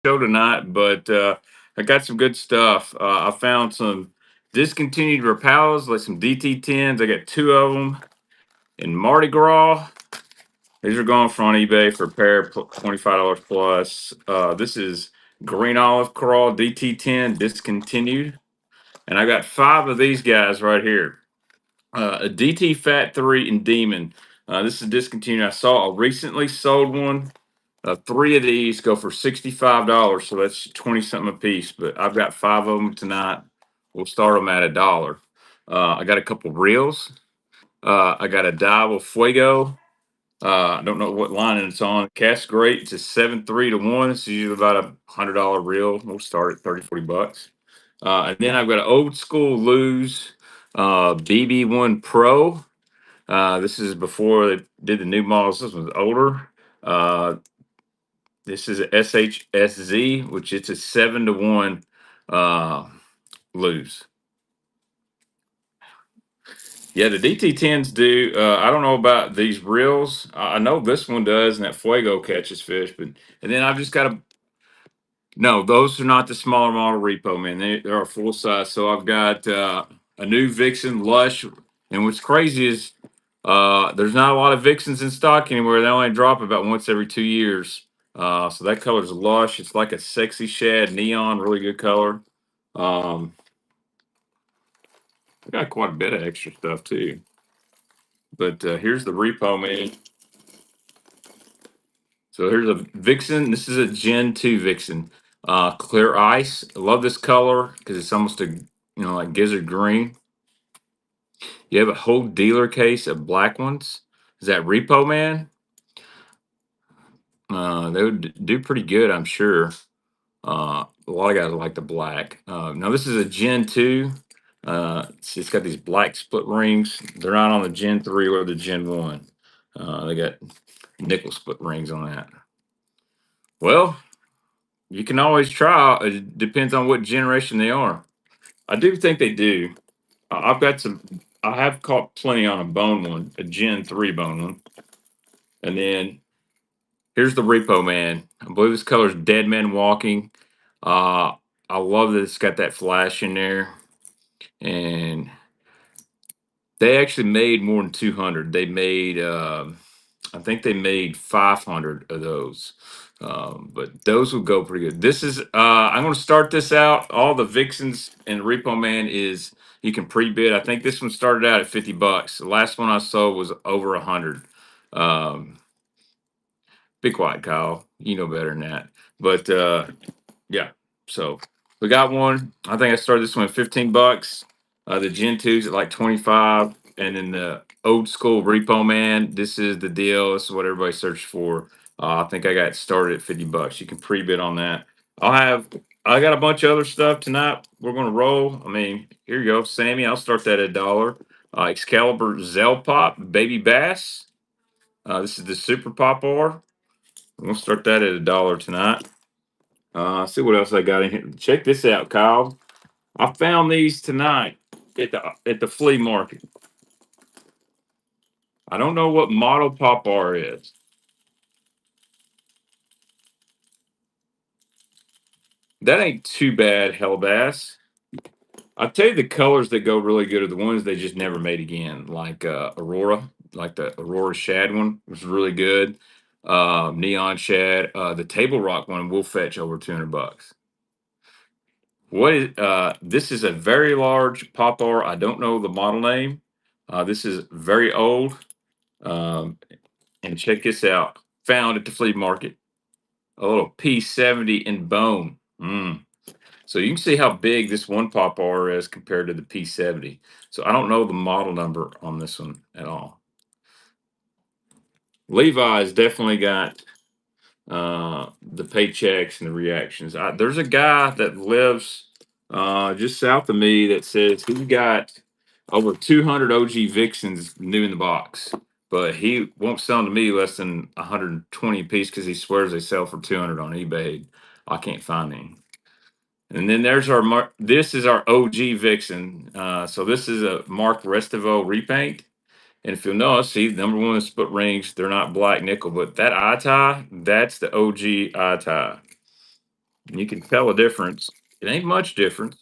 show tonight, but I got some good stuff. I found some discontinued Rapalas, like some DT10s. I got two of them in Mardi Gras. These are going for on eBay for a pair, $25 plus. This is green olive coral DT10 discontinued, and I got five of these guys right here. A DT Fat 3 and Demon. This is discontinued. I saw a recently sold one. Three of these go for $65, so that's 20 something a piece. But I've got five of them tonight. We'll start them at $1. I got a couple reels. I got a Dival Fuego. I don't know what line it's on. Cast great. It's a 7.3 to 1. It's usually about $100 reel. We'll start at 30 to 40 bucks. And then I've got an old school Lose BB1 Pro. This is before they did the new models. This one's older. Uh, this is a SHSZ, which it's a 7 to 1 uh, lose. Yeah, the DT10s do. I don't know about these reels. I know this one does, and that Fuego catches fish. But and then I've just got a no. Those are not the smaller model repo, man. They're a full size. So I've got a new Vixen Lush, and what's crazy is there's not a lot of Vixens in stock anywhere. They only drop about once every 2 years. So that color's Lush. It's like a sexy shad neon, really good color. Um, I got quite a bit of extra stuff too. But here's the repo, man. So here's a Vixen. This is a Gen 2 Vixen. Clear ice. I love this color because it's almost like gizzard green. You have a whole dealer case of black ones. Is that repo, man? They would do pretty good, I'm sure. A lot of guys like the black. Now this is a Gen 2. It's got these black split rings. They're not on the Gen 3 or the Gen 1. They got nickel split rings on that. Well, you can always try. It depends on what generation they are. I do think they do. I've got some. I have caught plenty on a bone one, a Gen 3 bone one. And then here's the Repo Man. I believe this color is Dead Man Walking. Uh, I love that it's got that flash in there. And they actually made more than 200. They made, I think they made 500 of those. But those would go pretty good. This is, I'm going to start this out. All the Vixens and Repo Man is you can pre-bid. I think this one started out at 50 bucks. The last one I sold was over 100. Um, be quiet, Kyle. You know better than that. But yeah. So we got one. I think I started this one at 15 bucks. The Gen 2's at like 25. And then the old school Repo Man. This is the deal. This is what everybody searched for. I think I got started at 50 bucks. You can pre-bid on that. I got a bunch of other stuff tonight. We're gonna roll. I mean, here you go, Sammy. I'll start that at $1. Excalibur Zell Pop, Baby Bass. This is the Super Pop R. We'll start that at $1 tonight. See what else I got in here. Check this out, Kyle. I found these tonight at the flea market. I don't know what model Pop R is. That ain't too bad, Hellbass. I'll tell you the colors that go really good are the ones they just never made again, like Aurora, like the Aurora Shad one was really good. Neon Shad, the Table Rock one will fetch over 200 bucks. What is this is a very large pop R. I don't know the model name. This is very old. Um, and check this out. Found at the flea market. A little P70 in bone. So you can see how big this one pop R is compared to the P70. So I don't know the model number on this one at all. Levi's definitely got the paychecks and the reactions. There's a guy that lives just south of me that says he's got over 200 OG Vixens new in the box, but he won't sell them to me less than 120 a piece because he swears they sell for 200 on eBay. I can't find any. And then there's this is our OG Vixen. So this is a Mark Restivo repaint. And if you'll notice, see, number one is split rings. They're not black nickel, but that eye tie, that's the OG eye tie. You can tell a difference. It ain't much difference.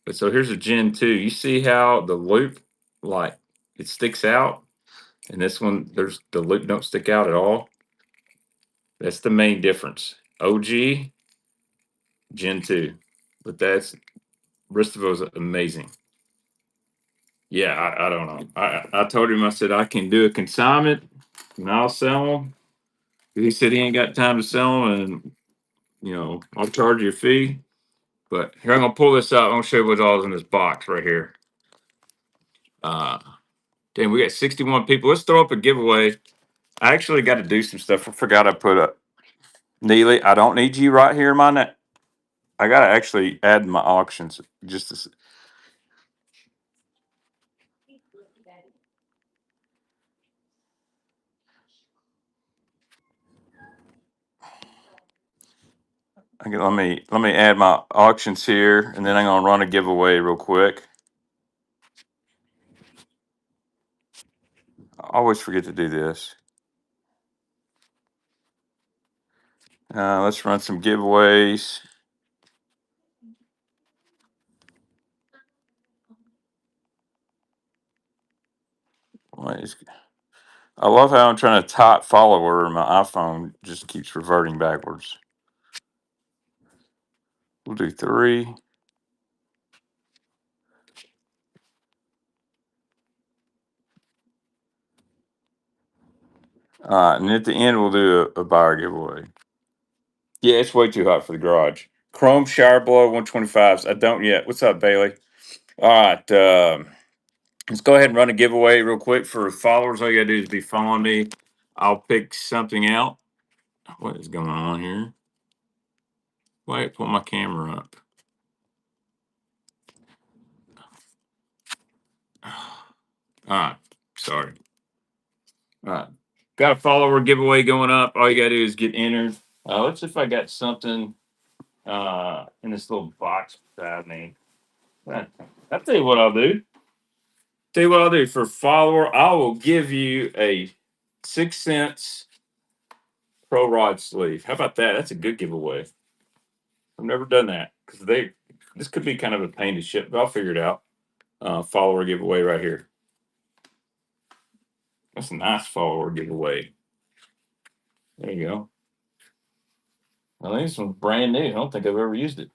But so here's a Gen 2. You see how the loop, like, it sticks out? And this one, there's the loop don't stick out at all. That's the main difference. OG, Gen 2. But that's Ristovo's amazing. Yeah, I don't know. I told him, I said, I can do a consignment and I'll sell them. He said he ain't got time to sell them, and I'll charge you a fee. But here, I'm gonna pull this out. I'm gonna show you what's all in this box right here. Uh, Damn, we got 61 people. Let's throw up a giveaway. I actually got to do some stuff. I forgot I put up Neely. I don't need you right here in my net. I got to actually add my auctions. Just to, okay, let me add my auctions here, and then I'm gonna run a giveaway real quick. I always forget to do this. Let's run some giveaways. I love how I'm trying to type follower and my iPhone just keeps reverting backwards. We'll do 3. And at the end, we'll do a buyer giveaway. Yeah, it's way too hot for the garage. Chrome shower blower 125s. I don't yet. What's up, Bailey? All right. Let's go ahead and run a giveaway real quick for followers. All you got to do is be following me. I'll pick something out. What is going on here? Wait, pull my camera up. All right. Sorry. All right. Got a follower giveaway going up. All you got to do is get entered. Let's see if I got something in this little box beside me. I'll tell you what I'll do. Tell you what I'll do. For follower, I will give you a 6 cents pro rod sleeve. How about that? That's a good giveaway. I've never done that because this could be kind of a pain to ship, but I'll figure it out. Follower giveaway right here. That's a nice follower giveaway. There you go. I think this one's brand new. I don't think I've ever used it.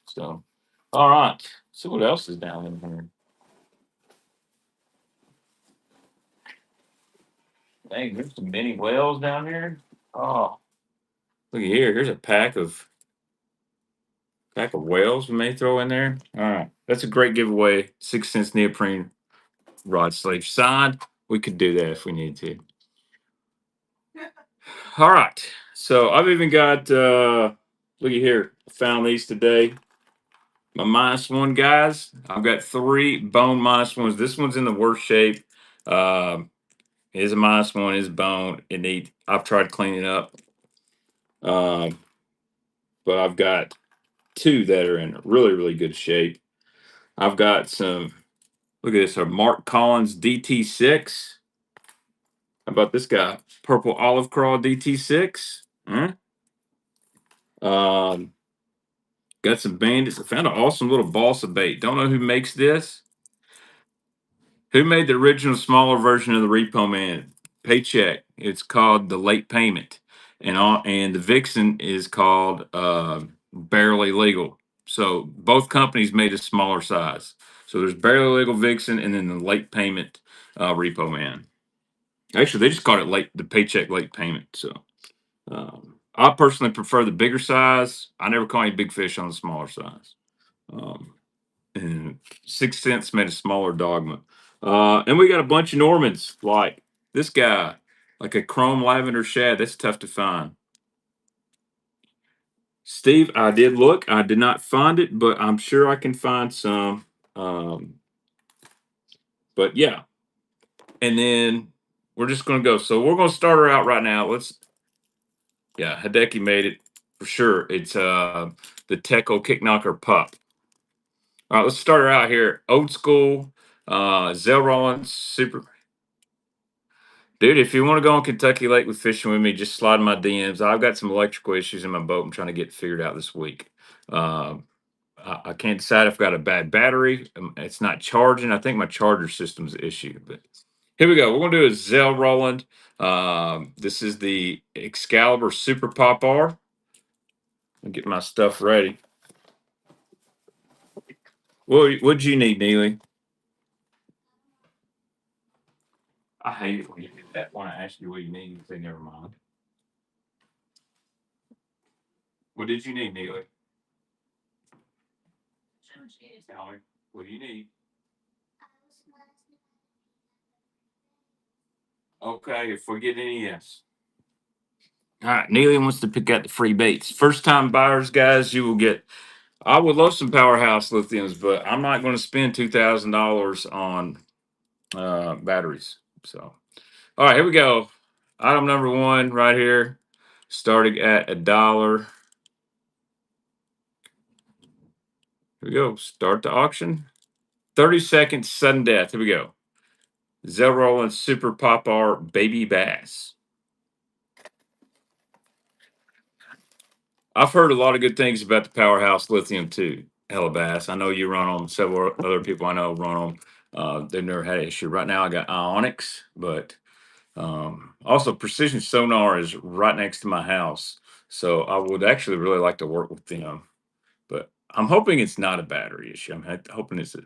So, all right. Let's see what else is down in here. Dang, there's some mini whales down here. Oh, look at here. Here's a pack of whales we may throw in there. All right. That's a great giveaway. 6 cents neoprene rod sleeve signed. We could do that if we need to. All right. So I've even got look at here. I found these today. My -1 guys. I've got 3 bone -1s. This one's in the worst shape. It is a -1, it is bone. I've tried cleaning up. Um, but I've got 2 that are in really, really good shape. I've got some, look at this, a Mark Collins DT6. How about this guy? Purple Olive Craw DT6. Huh? Um, got some bandits. I found an awesome little balsa bait. Don't know who makes this. Who made the original smaller version of the Repo Man? Paycheck. It's called the Late Payment, and the Vixen is called Barely Legal. So both companies made a smaller size. So there's Barely Legal Vixen, and then the Late Payment Repo Man. Actually, they just called it the Paycheck Late Payment. So I personally prefer the bigger size. I never caught any big fish on the smaller size. Um, and 6 cents made a smaller dogma. And we got a bunch of Normans like this guy, like a chrome lavender shad. That's tough to find. Steve, I did look. I did not find it, but I'm sure I can find some. But yeah, and then we're just gonna go. So we're gonna start her out right now. Yeah, Hideki made it for sure. It's the Teco Kick Knocker Pup. All right, let's start her out here. Old school, Zell Rollins Super. Dude, if you want to go on Kentucky Lake with fishing with me, just slide in my DMs. I've got some electrical issues in my boat. I'm trying to get figured out this week. Um, I can't decide if I've got a bad battery. It's not charging. I think my charger system's the issue. But here we go. We're gonna do a Zell Roland. This is the Excalibur Super Pop R. I'll get my stuff ready. What'd you need, Neely? I hate it when you do that. When I ask you what you need, you say never mind. What did you need, Neely? Tell me. What do you need? Okay, if we get any, yes. All right, Neely wants to pick out the free baits. First time buyers, guys, you will get. I would love some powerhouse lithiums, but I'm not going to spend $2,000 on batteries. So, all right, here we go. Item number one right here, starting at $1. Here we go. Start the auction. 30 seconds, sudden death. Here we go. Zell Roland Super Pop R Baby Bass. I've heard a lot of good things about the Powerhouse Lithium too, Ella Bass. I know you run them. Several other people I know run them. They've never had an issue. Right now, I got Ionics, but also Precision Sonar is right next to my house, so I would actually really like to work with them. But I'm hoping it's not a battery issue. I'm hoping it's.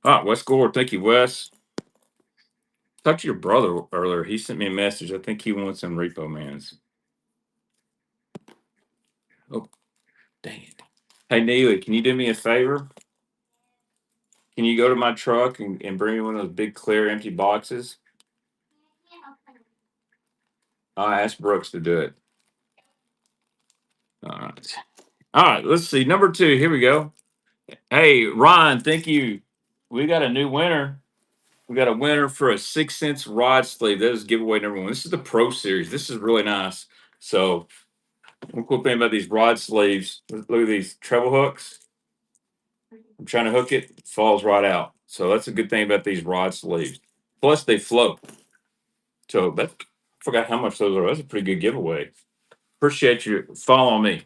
All right, Wes Gore. Thank you, Wes. Talked to your brother earlier. He sent me a message. I think he wants some Repo Mans. Oh, dang it. Hey, Neely, can you do me a favor? Can you go to my truck and bring me one of those big clear empty boxes? I asked Brooks to do it. All right. All right, let's see. Number two, here we go. Hey, Ron, thank you. We got a new winner. We got a winner for a 6 cents rod sleeve. That is giveaway number one. This is the Pro Series. This is really nice. So, one cool thing about these rod sleeves, look at these treble hooks. I'm trying to hook it, falls right out. So, that's a good thing about these rod sleeves. Plus, they float. So, that I forgot how much those are. That's a pretty good giveaway. Appreciate you following me.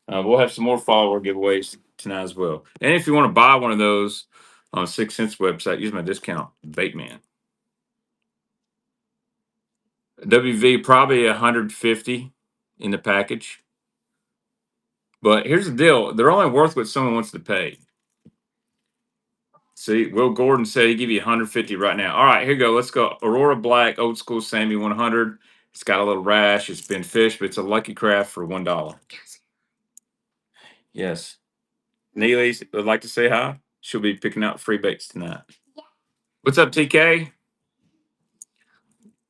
We'll have some more follower giveaways tonight as well. And if you want to buy one of those on 6 Cents website, use my discount Baitman. WV probably 150 in the package. But here's the deal: they're only worth what someone wants to pay. See, Will Gordon said he'd give you 150 right now. All right, here you go. Let's go. Aurora Black, old school Sammy 100. It's got a little rash. It's been fished, but it's a lucky craft for $1. Yes. Neely would like to say hi. She'll be picking out free baits tonight. What's up, TK?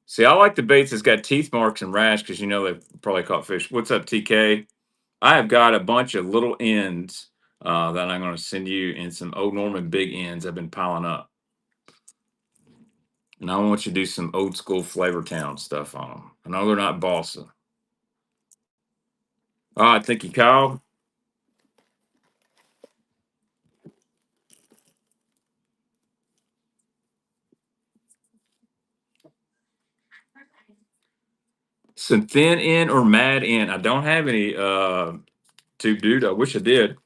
See, I like the baits that's got teeth marks and rash because you know they've probably caught fish. What's up, TK? I have got a bunch of little ends that I'm going to send you and some Old Norman big ends I've been piling up. And I want you to do some old school Flavor Town stuff on them. I know they're not balsa. All right, thank you, Kyle. Some thin end or mad end. I don't have any tube dude. I wish I did.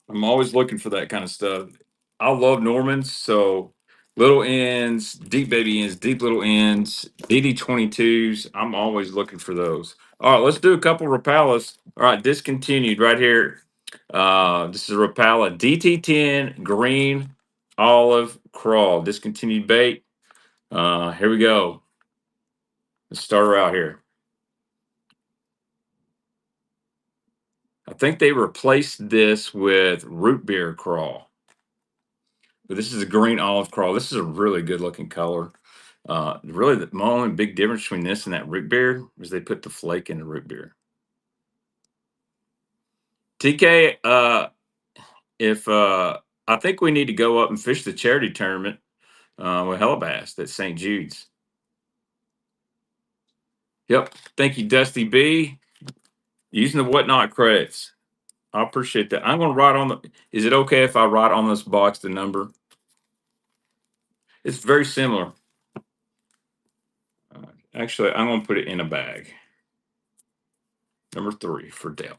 I'm always looking for that kind of stuff. I love Normans, so little ends, deep baby ends, deep little ends, DD22s. I'm always looking for those. All right, let's do a couple Rapalas. All right, discontinued right here. This is a Rapala DT10 green olive crawl discontinued bait. Here we go. Let's start her out here. I think they replaced this with root beer crawl. But this is a green olive crawl. This is a really good looking color. Really, my only big difference between this and that root beer is they put the flake in the root beer. TK, if I think we need to go up and fish the charity tournament with Hellabass at St. Jude's. Yep. Thank you, Dusty B. Using the whatnot credits. I appreciate that. I'm going to write on the. Is it okay if I write on this box the number? It's very similar. Actually, I'm gonna put it in a bag. Number 3 for Dale.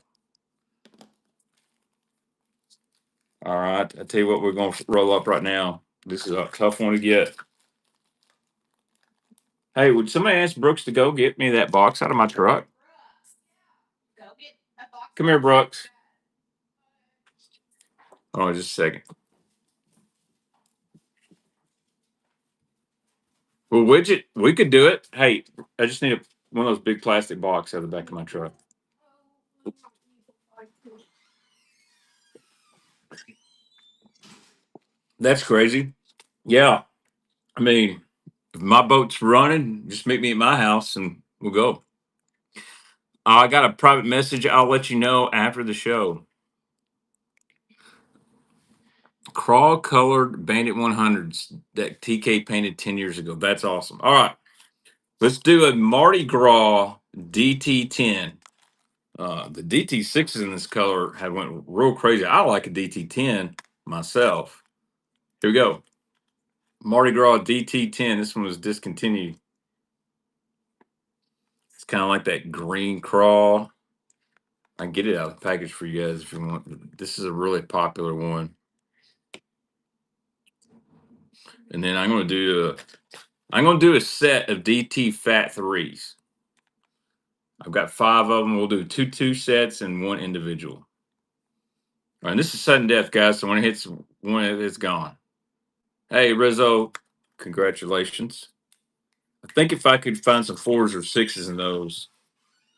All right, I tell you what, we're gonna roll up right now. This is a tough one to get. Hey, would somebody ask Brooks to go get me that box out of my truck? Come here, Brooks. Oh, just a second. Well, Widget, we could do it. Hey, I just need one of those big plastic boxes out of the back of my truck. That's crazy. Yeah. I mean, if my boat's running, just meet me at my house and we'll go. I got a private message. I'll let you know after the show. Crawl colored Bandit 100s that TK painted 10 years ago. That's awesome. All right. Let's do a Mardi Gras DT10. The DT6s in this color had went real crazy. I like a DT10 myself. Here we go. Mardi Gras DT10. This one was discontinued. It's kind of like that green crawl. I can get it out of the package for you guys if you want. This is a really popular one. And then I'm gonna do a set of DT Fat Threes. I've got 5 of them. We'll do two sets and one individual. All right, and this is sudden death, guys. So when it hits one, it's gone. Hey, Rizzo, congratulations. I think if I could find some 4s or 6s in those,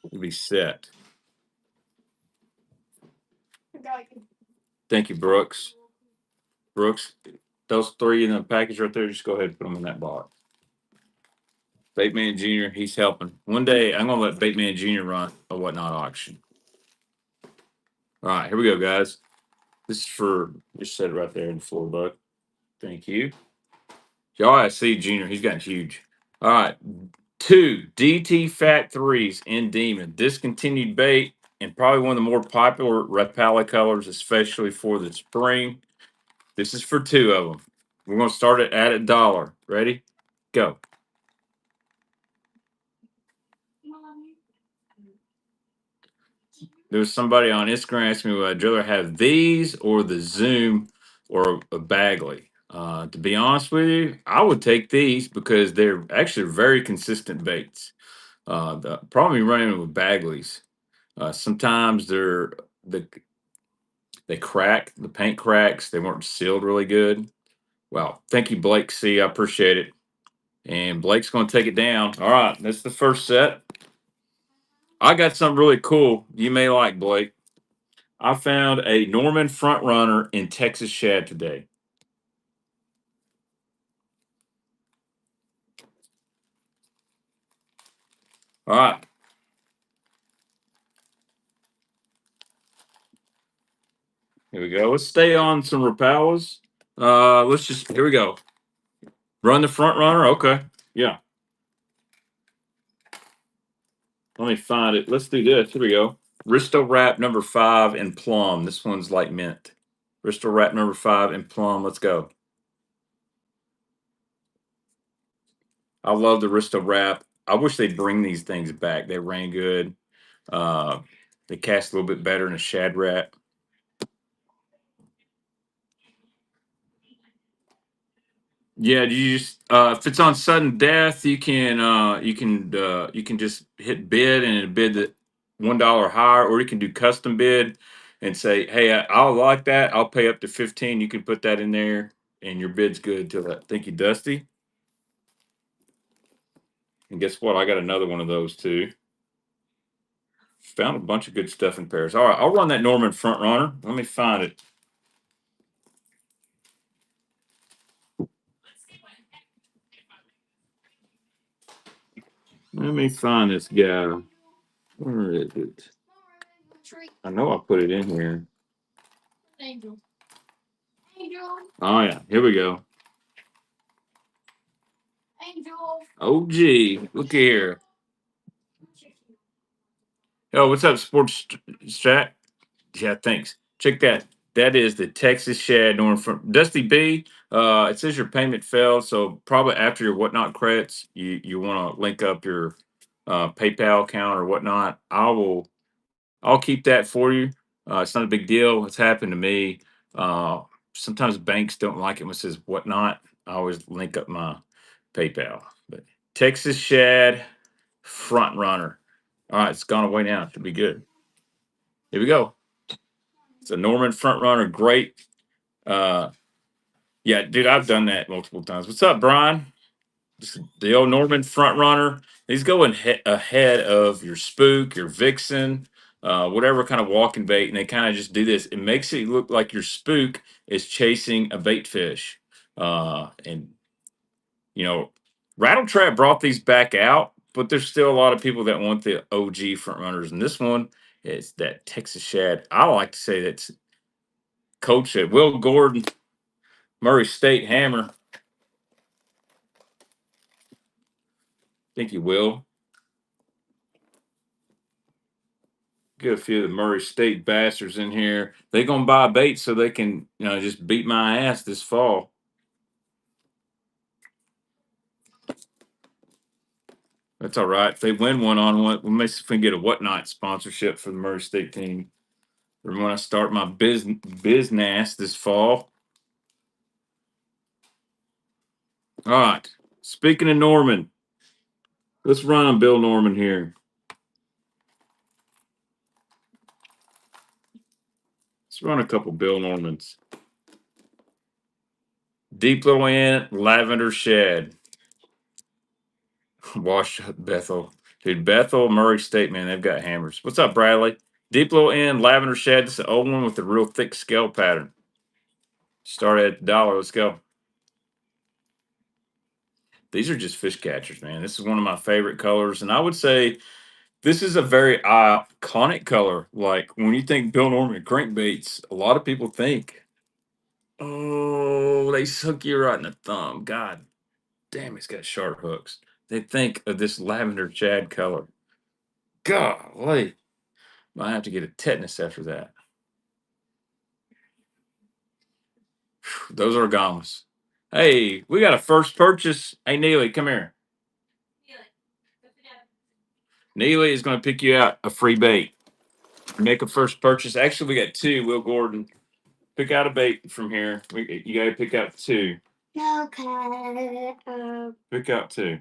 it'd be set. Thank you, Brooks. Brooks, those 3 in the package right there, just go ahead and put them in that box. Bateman Jr., he's helping. One day, I'm going to let Bateman Jr. run a whatnot auction. All right, here we go, guys. This is for, just set it right there in the floor, bud. Thank you. Y'all, I see Junior. He's gotten huge. All right. 2 DT Fat Threes in Demon. Discontinued bait and probably one of the more popular Rapala colors, especially for the spring. This is for 2 of them. We're going to start it at $1. Ready? Go. There was somebody on Instagram asking me, would I rather have these or the Zoom or a Bagley? To be honest with you, I would take these because they're actually very consistent baits. The problem you're running with Bagleys, sometimes the they crack, the paint cracks, they weren't sealed really good. Well, thank you, Blake C. I appreciate it. And Blake's going to take it down. All right, that's the first set. I got something really cool you may like, Blake. I found a Norman front runner in Texas shad today. All right. Here we go. Let's stay on some Rapalas. Here we go. Run the front runner. Okay. Yeah. Let me find it. Let's do this. Here we go. Risto Wrap number 5 in plum. This one's like mint. Risto Wrap number 5 in plum. Let's go. I love the Risto Wrap. I wish they'd bring these things back. They ran good. Uh, they cast a little bit better in a shad wrap. Yeah, you just if it's on sudden death, you can just hit bid and it'll bid the $1 higher, or you can do custom bid and say, hey, I'll like that. I'll pay up to 15. You can put that in there, and your bid's good till that. Thank you, Dusty. And guess what? I got another one of those too. Found a bunch of good stuff in pairs. All right, I'll run that Norman front runner. Let me find it. Let me find this guy. Where is it? I know I put it in here. Oh yeah, here we go. Oh gee, look here. Yo, what's up, Sports Strat? Yeah, thanks. Check that. That is the Texas Shad Norman from Dusty B. It says your payment failed, so probably after your whatnot credits, you want to link up your PayPal account or whatnot. I'll keep that for you. It's not a big deal. It's happened to me. Uh, Sometimes banks don't like it when it says whatnot. I always link up my PayPal. But Texas Shad front runner. All right, it's gone away now. It should be good. Here we go. It's a Norman front runner. Great. Uh, yeah, dude, I've done that multiple times. What's up, Brian? Just the old Norman front runner. He's going ahead of your spook, your vixen, whatever kind of walking bait, and they kind of just do this. It makes it look like your spook is chasing a bait fish. And you know, Rattle Trap brought these back out, but there's still a lot of people that want the OG front runners. And this one is that Texas Shad. I like to say that's Coach at Will Gordon, Murray State Hammer. Think you will. Get a few of the Murray State bastards in here. They gonna buy bait so they can, just beat my ass this fall. That's all right. If they win one on one, we may see if we can get a whatnot sponsorship for the Murray State team. Or when I start my business this fall. All right. Speaking of Norman, let's run on Bill Norman here. Let's run a couple Bill Normans. Deep Little Inn, Lavender Shed. Wash up Bethel. Dude, Bethel, Murray State, man, they've got hammers. What's up, Bradley? Deep Little Inn, Lavender Shed. This is the old one with the real thick scale pattern. Start at the dollar. Let's go. These are just fish catchers, man. This is one of my favorite colors. And I would say this is a very iconic color. Like when you think Bill Norman crankbaits, a lot of people think, oh, they hook you right in the thumb. God damn, it's got sharp hooks. They think of this lavender shad color. Golly. Might have to get a tetanus after that. Those are gamas. Hey, we got a first purchase. Hey, Neely, come here. Neely is going to pick you out a free bait. Make a first purchase. Actually, we got two. Will Gordon, pick out a bait from here. You got to pick out two. Okay. Pick out two.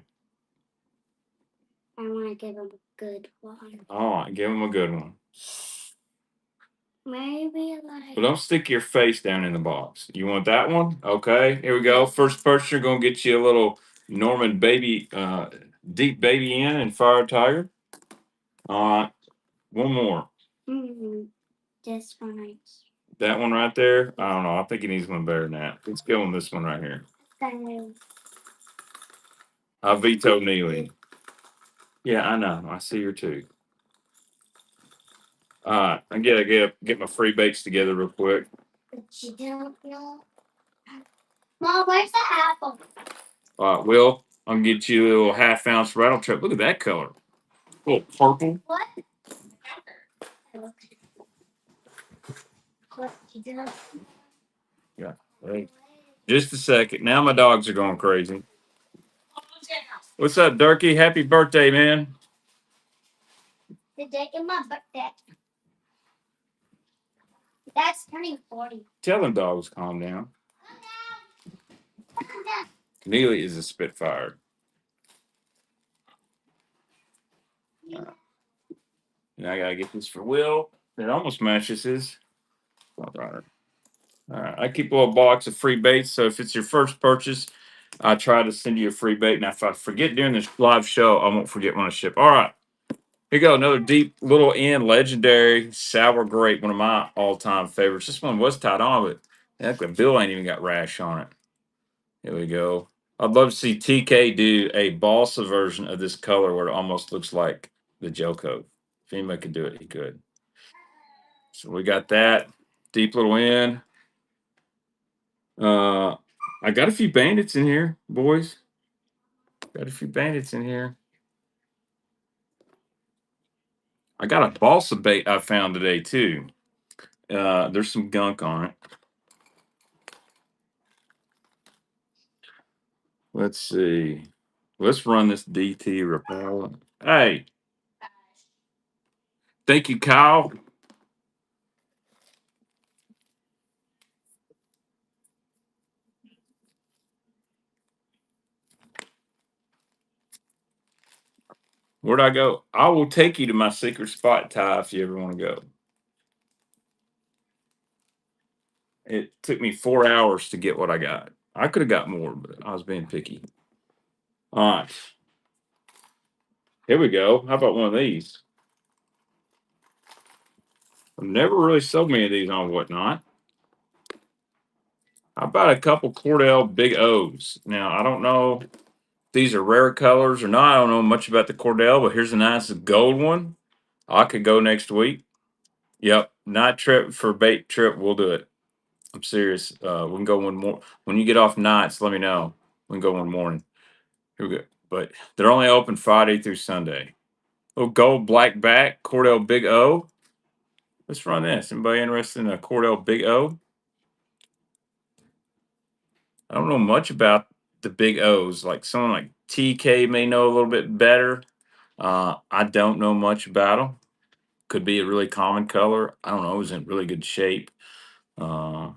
I want to give him a good one. All right, give him a good one. Maybe like. But don't stick your face down in the box. You want that one? Okay, here we go. First purchase, you're going to get you a little Norman baby, deep baby in and fire tiger. All right, one more. This one. That one right there. I don't know. I think he needs one better than that. Let's go on this one right here. Okay. I veto Neely. Yeah, I know. I see her too. All right, I gotta get my free baits together real quick. But you don't know. Mom, where's the apple? All right, Will, I'm gonna get you a little half ounce rattle trap. Look at that color. A little purple. What? What you do? Yeah. Right. Just a second. Now my dogs are going crazy. What's up, Durkee? Happy birthday, man. The day of my birthday. That's turning 40. Tell them dogs calm down. Neely is a spitfire. And I gotta get this for Will. It almost matches his. All right. All right. I keep a little box of free baits. So if it's your first purchase, I try to send you a free bait. Now, if I forget during this live show, I won't forget when I ship. All right. Here you go. Another Deep Little Inn legendary sour grape. One of my all-time favorites. This one was tied on, but heck, the bill ain't even got rash on it. Here we go. I'd love to see TK do a balsa version of this color where it almost looks like the Joko. If anybody could do it, he could. So we got that. Deep Little Inn. I got a few bandits in here, boys. Got a few bandits in here. I got a balsa bait I found today too. There's some gunk on it. Let's see. Let's run this DT Rapala. Hey, thank you, Kyle. Where'd I go? I will take you to my secret spot, Ty, if you ever want to go. It took me 4 hours to get what I got. I could have got more, but I was being picky. All right. Here we go. How about one of these? I've never really sold many of these on Whatnot. How about a couple Cordell Big O's? Now, I don't know if these are rare colors or not. I don't know much about the Cordell, but here's a nice gold one. I could go next week. Yep. Night trip for bait trip. We'll do it. I'm serious. We can go one more. When you get off nights, let me know. We can go one morning. Here we go. But they're only open Friday through Sunday. Little gold black back, Cordell Big O. Let's run this. Anybody interested in a Cordell Big O? I don't know much about the Big O's. Like someone like TK may know a little bit better. I don't know much about them. Could be a really common color. I don't know. It was in really good shape. Uh,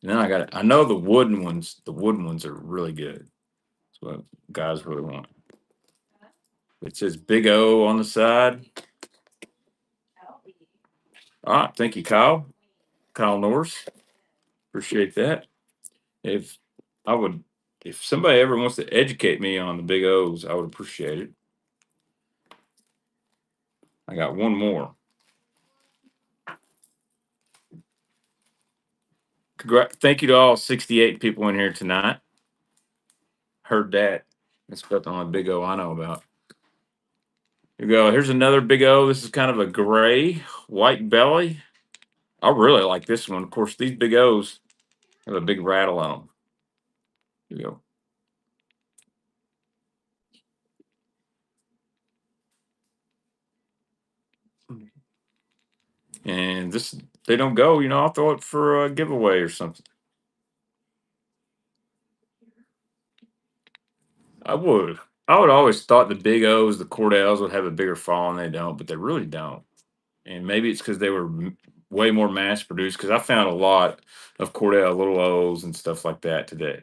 and then I know the wooden ones. The wooden ones are really good. That's what guys really want. It says Big O on the side. All right, thank you, Kyle. Kyle Norris. Appreciate that. If I would, if somebody ever wants to educate me on the Big O's, I would appreciate it. I got one more. Thank you to all 68 people in here tonight. Heard that. That's about the only Big O I know about. Here we go. Here's another Big O. This is kind of a gray, white belly. I really like this one. Of course, these Big O's have a big rattle on them. Here we go. And this, they don't go, I'll throw it for a giveaway or something. I would. I would always thought the Big O's, the Cordells would have a bigger fall, and they don't, but they really don't. And maybe it's because they were way more mass produced. Because I found a lot of Cordell little O's and stuff like that today.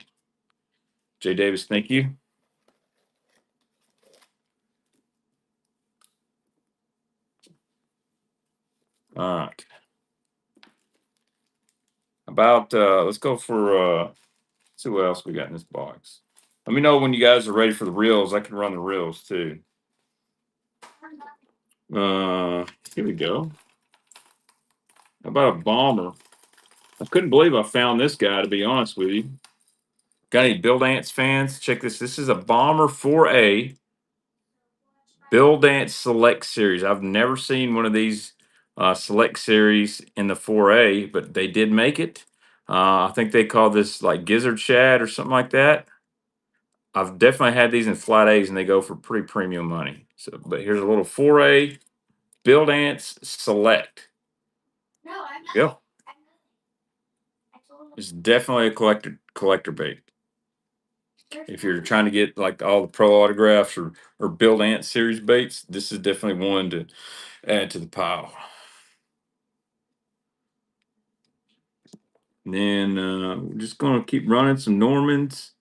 Jay Davis, thank you. All right. About let's go for see what else we got in this box. Let me know when you guys are ready for the reels. I can run the reels too. Here we go. How about a bomber? I couldn't believe I found this guy, to be honest with you. Got any Bill Dance fans? Check this. This is a Bomber 4A Bill Dance Select Series. I've never seen one of these Select Series in the 4A, but they did make it. I think they call this like Gizzard Shad or something like that. I've definitely had these in flat A's, and they go for pretty premium money. So, but here's a little 4A Bill Dance Select. No, I'm not. Yeah, it's definitely a collector bait. If you're trying to get like all the pro autographs or Bill Dance series baits, this is definitely one to add to the pile. And then we're just gonna keep running some Normans.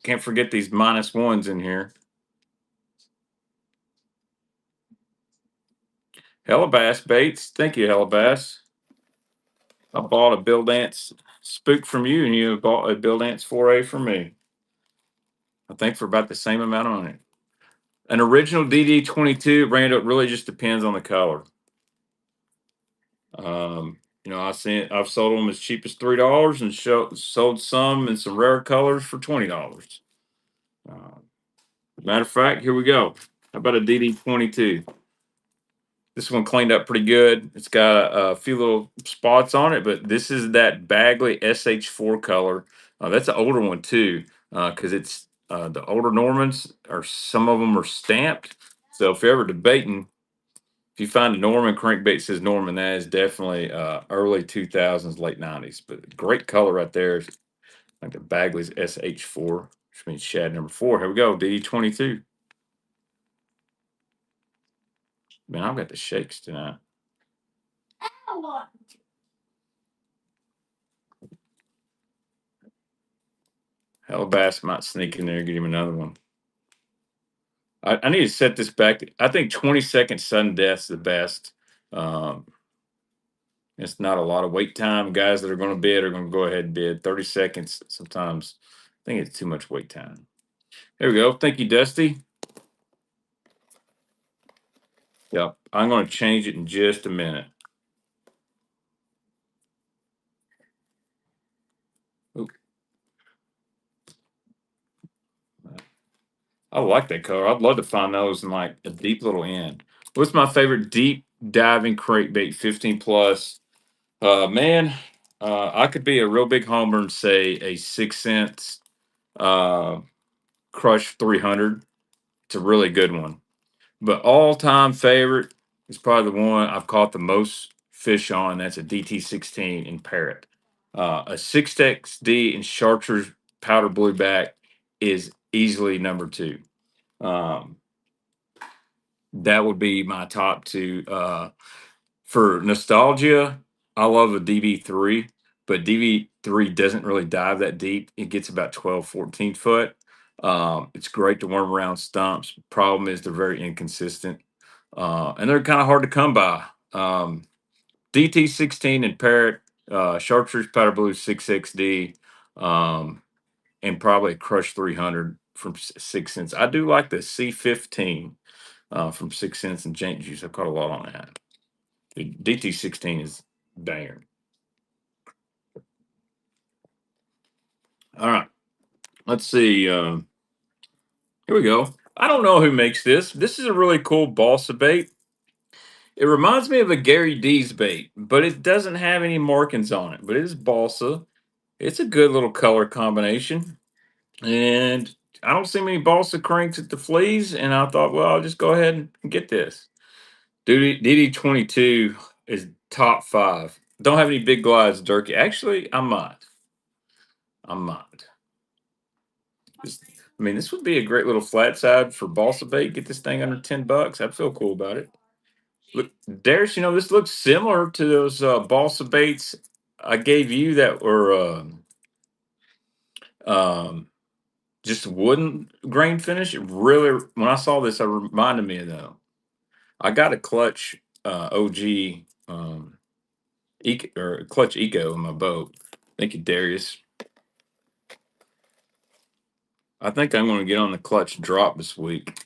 Can't forget these -1s in here. Hellabass baits. Thank you, Hellabass. I bought a Bill Dance spook from you, and you bought a Bill Dance 4A from me. I think for about the same amount on it. An original DD22, Randall, it really just depends on the color. I've sold them as cheap as $3 and sold some in some rare colors for $20. Uh, Matter of fact, here we go. How about a DD22? This one cleaned up pretty good. It's got a few little spots on it, but this is that Bagley SH4 color. That's an older one too, because it's the older Normans, or some of them are stamped. So if you're ever debating If you find a Norman crankbait says Norman, that is definitely early 2000s, late 90s. But great color right there. Like the Bagley's SH4, which means shad number 4. Here we go, DD22. Man, I've got the shakes tonight. Ow. Hella bass might sneak in there and get him another one. I need to set this back. I think 20-second sudden death's the best. Um, it's not a lot of wait time. Guys that are going to bid are going to go ahead and bid. 30 seconds sometimes. I think it's too much wait time. There we go. Thank you, Dusty. Yep. I'm going to change it in just a minute. Oop. I like that color. I'd love to find those in like a deep little end. What's my favorite deep diving crankbait 15 plus? Man, I could be a real big homer and say a 6 cents uh, Crush 300. It's a really good one. But all time favorite is probably the one I've caught the most fish on. That's a DT16 in Parrot. A 6XD in Chartreuse powder blueback is easily number two. Um, that would be my top two. For nostalgia, I love a DV3, but DV3 doesn't really dive that deep. It gets about 12, 14 foot. It's great to worm around stumps. Problem is they're very inconsistent. And they're kind of hard to come by. DT16 and Parrot, Chartreuse Powder Blue 6XD, um, and probably a Crush 300 from 6 cents. I do like the C15 from 6 cents and Jank Juice. I caught a lot on that. The DT16 is banger. All right, let's see. Here we go. I don't know who makes this. This is a really cool balsa bait. It reminds me of a Gary D's bait, but it doesn't have any markings on it. But it is balsa. It's a good little color combination. And I don't see many balsa cranks at the fleas. And I thought, well, I'll just go ahead and get this. DD22 is top five. Don't have any big glides, Durkee. Actually, I might. I might. I mean, this would be a great little flat side for balsa bait. Get this thing under $10. I'd feel cool about it. Look, Darius, this looks similar to those balsa baits I gave you that were um, just wooden grain finish. It really, when I saw this, it reminded me of them. I got a clutch OG or clutch eco in my boat. Thank you, Darius. I think I'm going to get on the clutch drop this week.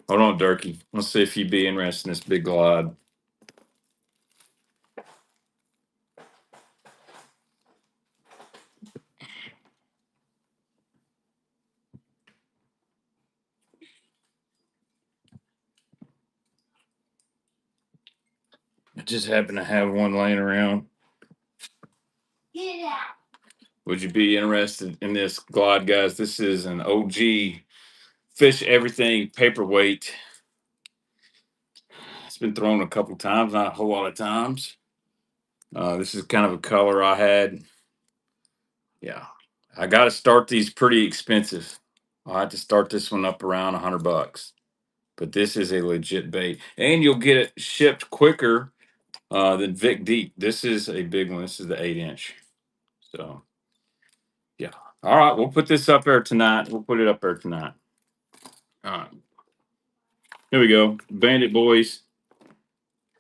Hold on, Durkee. Let's see if you'd be interested in this big glide. I just happen to have one laying around. Get out. Would you be interested in this glide, guys? This is an OG fish everything paperweight. It's been thrown a couple times, not a whole lot of times. This is kind of a color I had. Yeah, I got to start these pretty expensive. I have to start this one up around $100, but this is a legit bait, and you'll get it shipped quicker than Vic Deep. This is a big one. This is the 8 inch. So yeah. All right, we'll put this up there tonight. We'll put it up there tonight. All right. Here we go. Bandit boys.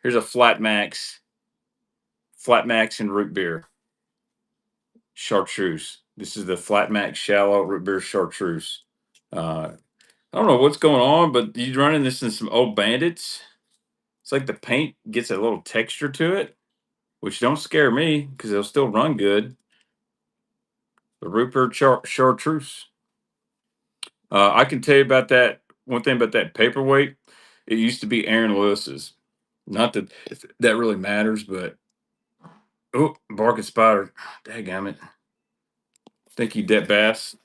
Here's a Flat Max. Flat Max and root beer. Chartreuse. This is the Flat Max shallow root beer chartreuse. I don't know what's going on, but you're running this in some old bandits. It's like the paint gets a little texture to it, which don't scare me because they'll still run good. The root beer chartreuse. I can tell you about that. One thing about that paperweight, it used to be Aaron Lewis's. Not that that really matters, but oh, barking spider. Dadgummit. Thank you, Det Bass.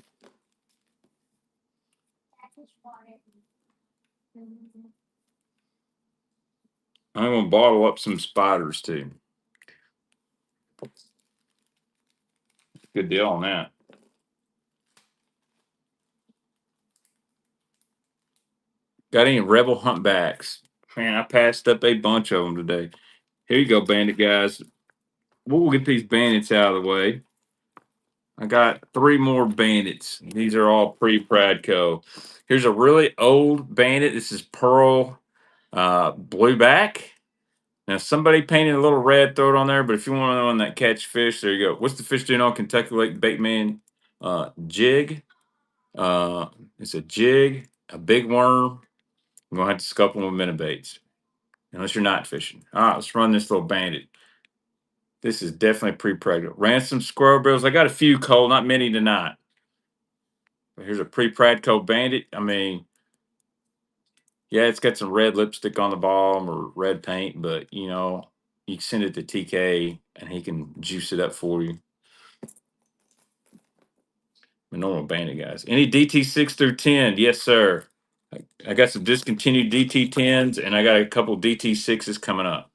I'm gonna bottle up some spiders too. Good deal on that. Got any rebel humpbacks? Man, I passed up a bunch of them today. Here you go, bandit guys. We'll get these bandits out of the way. I got three more bandits. These are all pre-Pradco. Here's a really old bandit. This is pearl blueback. Now somebody painted a little red, throw it on there. But if you want to know on that catch fish, there you go. What's the fish doing on Kentucky Lake Bait Man? Jig. Uh, it's a jig, a big worm. I'm gonna have to scup them with baits, unless you're not fishing. All right, let's run this little bandit. This is definitely pre-pregnant. Ransom squirrel bills. I got a few, Cole, not many tonight. But here's a pre-Pradco bandit. I mean, yeah, it's got some red lipstick on the bottom or red paint, but you can send it to TK and he can juice it up for you. The normal bandit guys. Any DT6 through 10? Yes, sir. I got some discontinued DT10s and I got a couple DT6s coming up.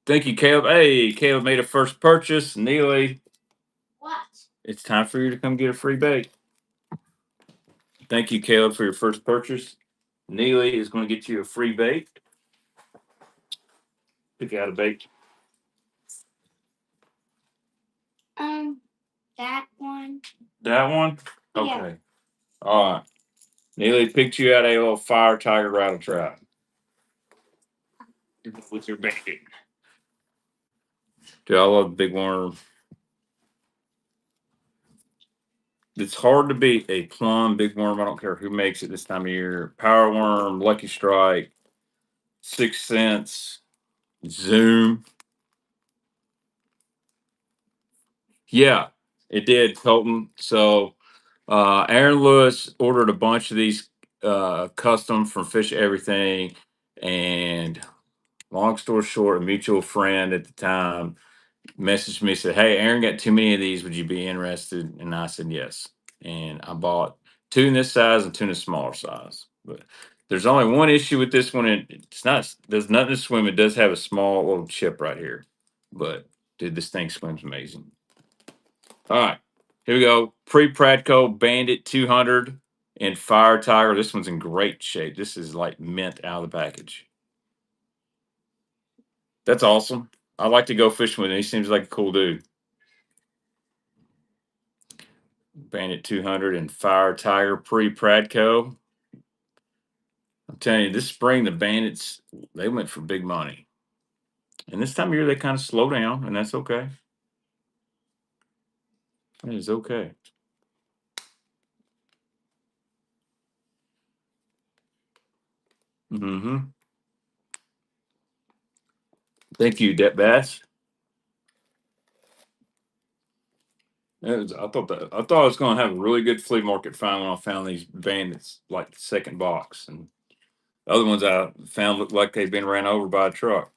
Thank you, Caleb. Hey, Caleb made a first purchase. Neely, What? it's time for you to come get a free bait. Thank you, Caleb, for your first purchase. Neely is going to get you a free bait. Pick out a bait. That one. That one? Yeah. Okay. All right. Neely picked you out a little fire tiger rattle trap. With your bait. Dude, I love big worm. It's hard to beat a plum big worm. I don't care who makes it this time of year. Power worm, Lucky Strike, Sixth Sense, Zoom. Yeah, it did, Colton. So Aaron Lewis ordered a bunch of these custom from Fish Everything, and long story short, a mutual friend at the time messaged me, said, "Hey, Aaron got too many of these. Would you be interested?" And I said yes. And I bought two in this size and two in a smaller size. But there's only one issue with this one. It's not, there's nothing to swim. It does have a small little chip right here. But dude, this thing swims amazing. All right. Here we go. Pre-Pradco Bandit 200 and Fire Tiger. This one's in great shape. This is like mint out of the package. That's awesome. I like to go fishing with him. He seems like a cool dude. Bandit 200 and Fire Tiger pre-Pradco. I'm telling you, this spring the Bandits, they went for big money. And this time of year they kind of slow down, and that's okay. That is okay. Mm-hmm. Thank you, Debt Bass. I thought I was going to have a really good flea market find when I found these bandits, like the second box, and the other ones I found looked like they'd been ran over by a truck.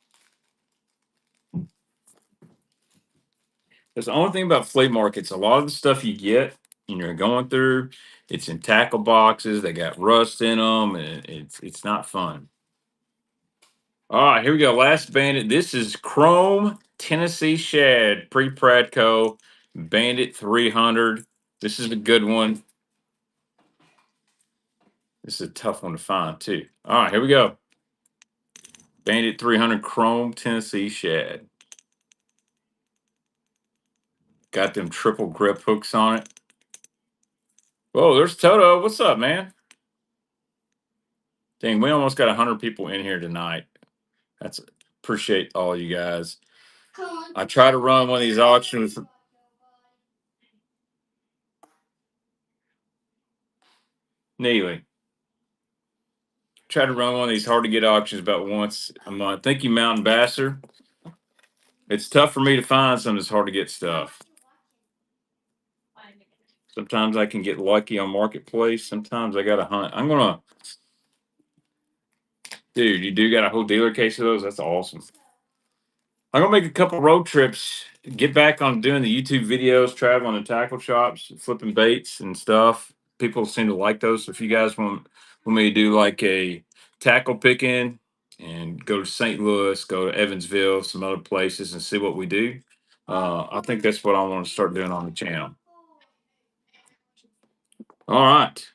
That's the only thing about flea markets. A lot of the stuff you get and you're going through, it's in tackle boxes. They got rust in them, and it's not fun. All right, here we go. Last bandit. This is Chrome Tennessee Shad pre-Pradco Bandit 300. This is a good one. This is a tough one to find too. All right, here we go. Bandit 300 Chrome Tennessee Shad. Got them triple grip hooks on it. Whoa, there's Toto. What's up, man? Dang, we almost got 100 people in here tonight. That's appreciate all you guys. I try to run one of these auctions. Neely. Try to run one of these hard to get auctions about once a month. Thank you, Mountain Basser. It's tough for me to find some that's hard to get stuff. Sometimes I can get lucky on Marketplace. Sometimes I got to hunt. Dude, you do got a whole dealer case of those? That's awesome. I'm gonna make a couple road trips, get back on doing the YouTube videos, traveling to tackle shops, flipping baits and stuff. People seem to like those. So if you guys want me to do like a tackle picking and go to St. Louis, go to Evansville, some other places, and see what we do, I think that's what I want to start doing on the channel. All right,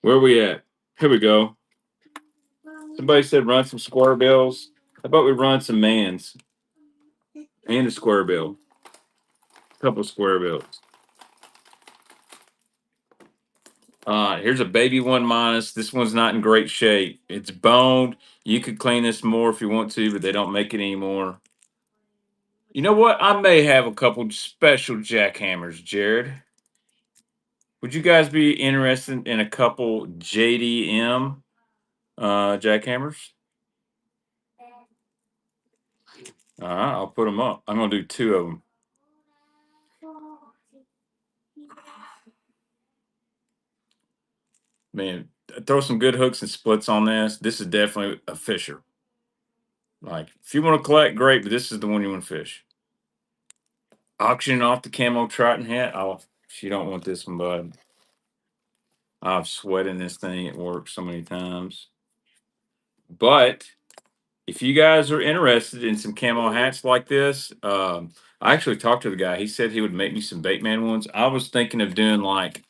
where are we at? Here we go. Somebody said run some square bills. How about we run some mans and a square bill? A couple square bills. Here's a baby one minus. This one's not in great shape. It's boned. You could clean this more if you want to, but they don't make it anymore. You know what? I may have a couple special jackhammers, Jared. Would you guys be interested in a couple JDM jackhammers? All right, I'll put them up. I'm gonna do two of them. Man, throw some good hooks and splits on this. This is definitely a fisher. Like, if you want to collect, great, but this is the one you want to fish. Auctioning off the camo Triton hat. Oh, you don't want this one, bud. I've sweated this thing at work so many times. But if you guys are interested in some camo hats like this, I actually talked to the guy. He said he would make me some Baitman ones. I was thinking of doing like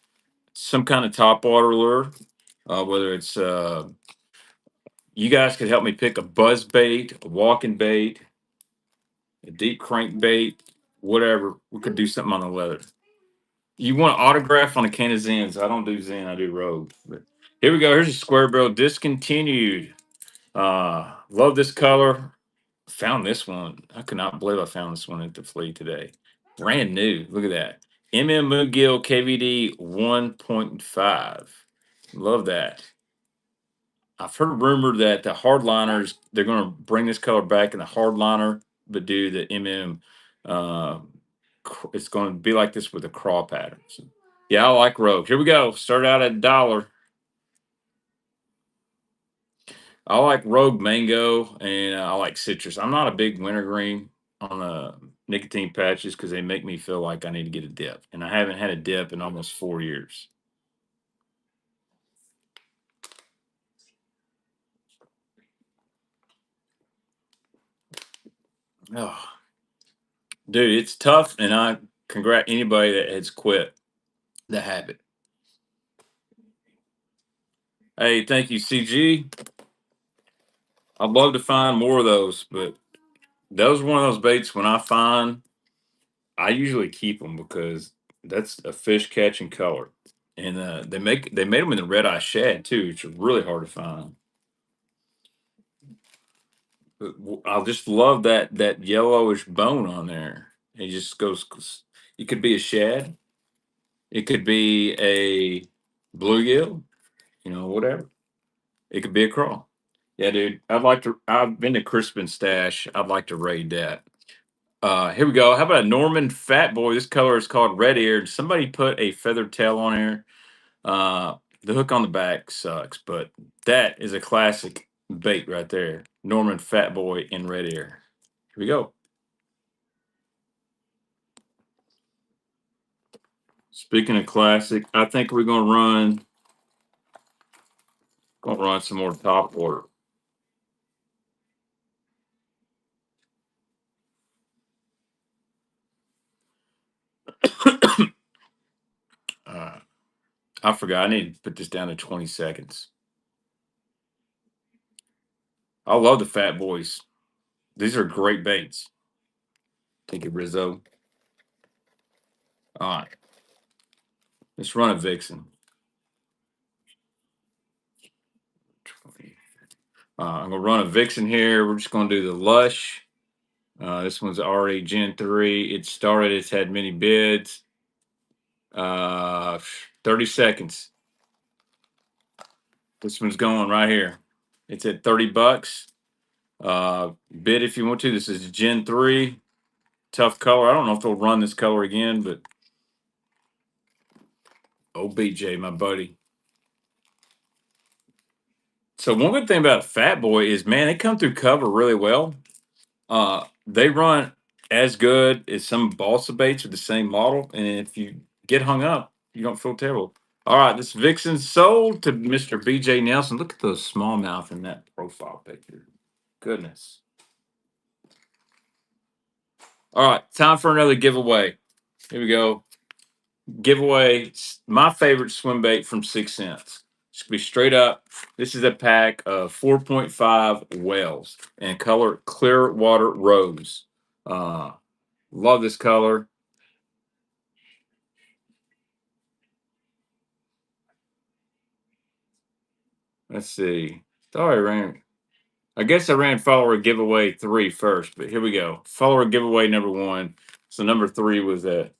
some kind of top water lure, whether it's you guys could help me pick a buzz bait, a walking bait, a deep crankbait, whatever. We could do something on the leather. You want an autograph on a can of Zens? I don't do Zen, I do Rogue. But here we go. Here's a square barrel discontinued. Love this color. Found this one. I could not believe I found this one at the flea today. Brand new. Look at that. McGill KVD 1.5. Love that. I've heard rumor that the hardliners, they're going to bring this color back in the hardliner, but do the Uh, it's going to be like this with the craw patterns. Yeah, I like Rogue. Here we go. Start out at $1. I like Rogue Mango and I like Citrus. I'm not a big wintergreen on the nicotine patches because they make me feel like I need to get a dip. And I haven't had a dip in almost 4 years. Oh, dude, it's tough. And I congrat anybody that has quit the habit. Hey, thank you, CG. I'd love to find more of those, but those are one of those baits when I find, I usually keep them because that's a fish catching color. And they made them in the red eye shad too, which are really hard to find. But I just love that yellowish bone on there. It just goes. It could be a shad. It could be a bluegill. Whatever. It could be a crawl. Yeah, dude. I'd like to. I've been to Crispin Stash. I'd like to raid that. Here we go. How about a Norman Fat Boy? This color is called red eared. Somebody put a feathered tail on here. The hook on the back sucks, but that is a classic bait right there. Norman Fat Boy in red ear. Here we go. Speaking of classic, I think we're gonna run some more top water. uh, I forgot. I need to put this down to 20 seconds. I love the Fat Boys. These are great baits. Take it, Rizzo. All right, let's run a Vixen. I'm gonna run a Vixen here. We're just gonna do the Lush. This one's already Gen 3. It started, it's had many bids. 30 seconds. This one's going right here. It's at $30. Bid if you want to. This is Gen 3. Tough color. I don't know if they'll run this color again, but OBJ, my buddy. So one good thing about a Fat Boy is, man, they come through cover really well. They run as good as some balsa baits with the same model, and if you get hung up, you don't feel terrible. All right, this Vixen sold to Mr. BJ Nelson. Look at those smallmouth in that profile picture. Goodness. All right, time for another giveaway. Here we go. Giveaway my favorite swim bait from 6 cents. Just be straight up. This is a pack of 4.5 whales in color clear water rose. Uh, love this color. Let's see. Thought I ran. I guess I ran follower giveaway 3 first, but here we go. Follower giveaway number 1. So number 3 was that.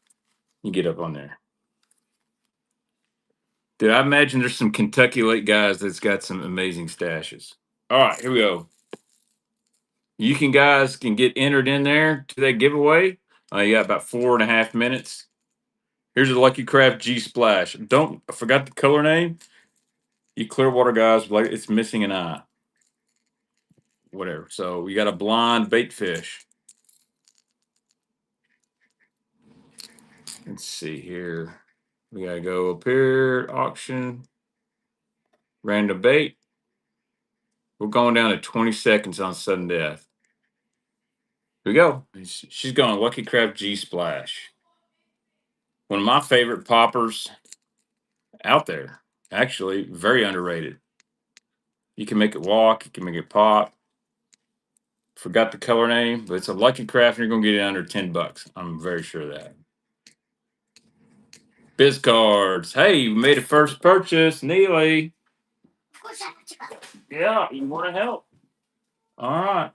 You get up on there. Dude, I imagine there's some Kentucky Lake guys that's got some amazing stashes. All right, here we go. You guys can get entered in there to that giveaway. You got about 4.5 minutes. Here's a Lucky Craft G Splash. I forgot the color name. You Clearwater guys, like it's missing an eye. Whatever. So we got a blind bait fish. Let's see here. We gotta go up here, auction, random bait. We're going down to 20 seconds on sudden death. Here we go. She's going Lucky Craft G Splash. One of my favorite poppers out there. Actually, very underrated. You can make it walk, you can make it pop. Forgot the color name, but it's a Lucky Craft and you're gonna get it under $10. I'm very sure of that. Biz cards. Hey, you made a first purchase, Neely. Yeah, you want to help? All right.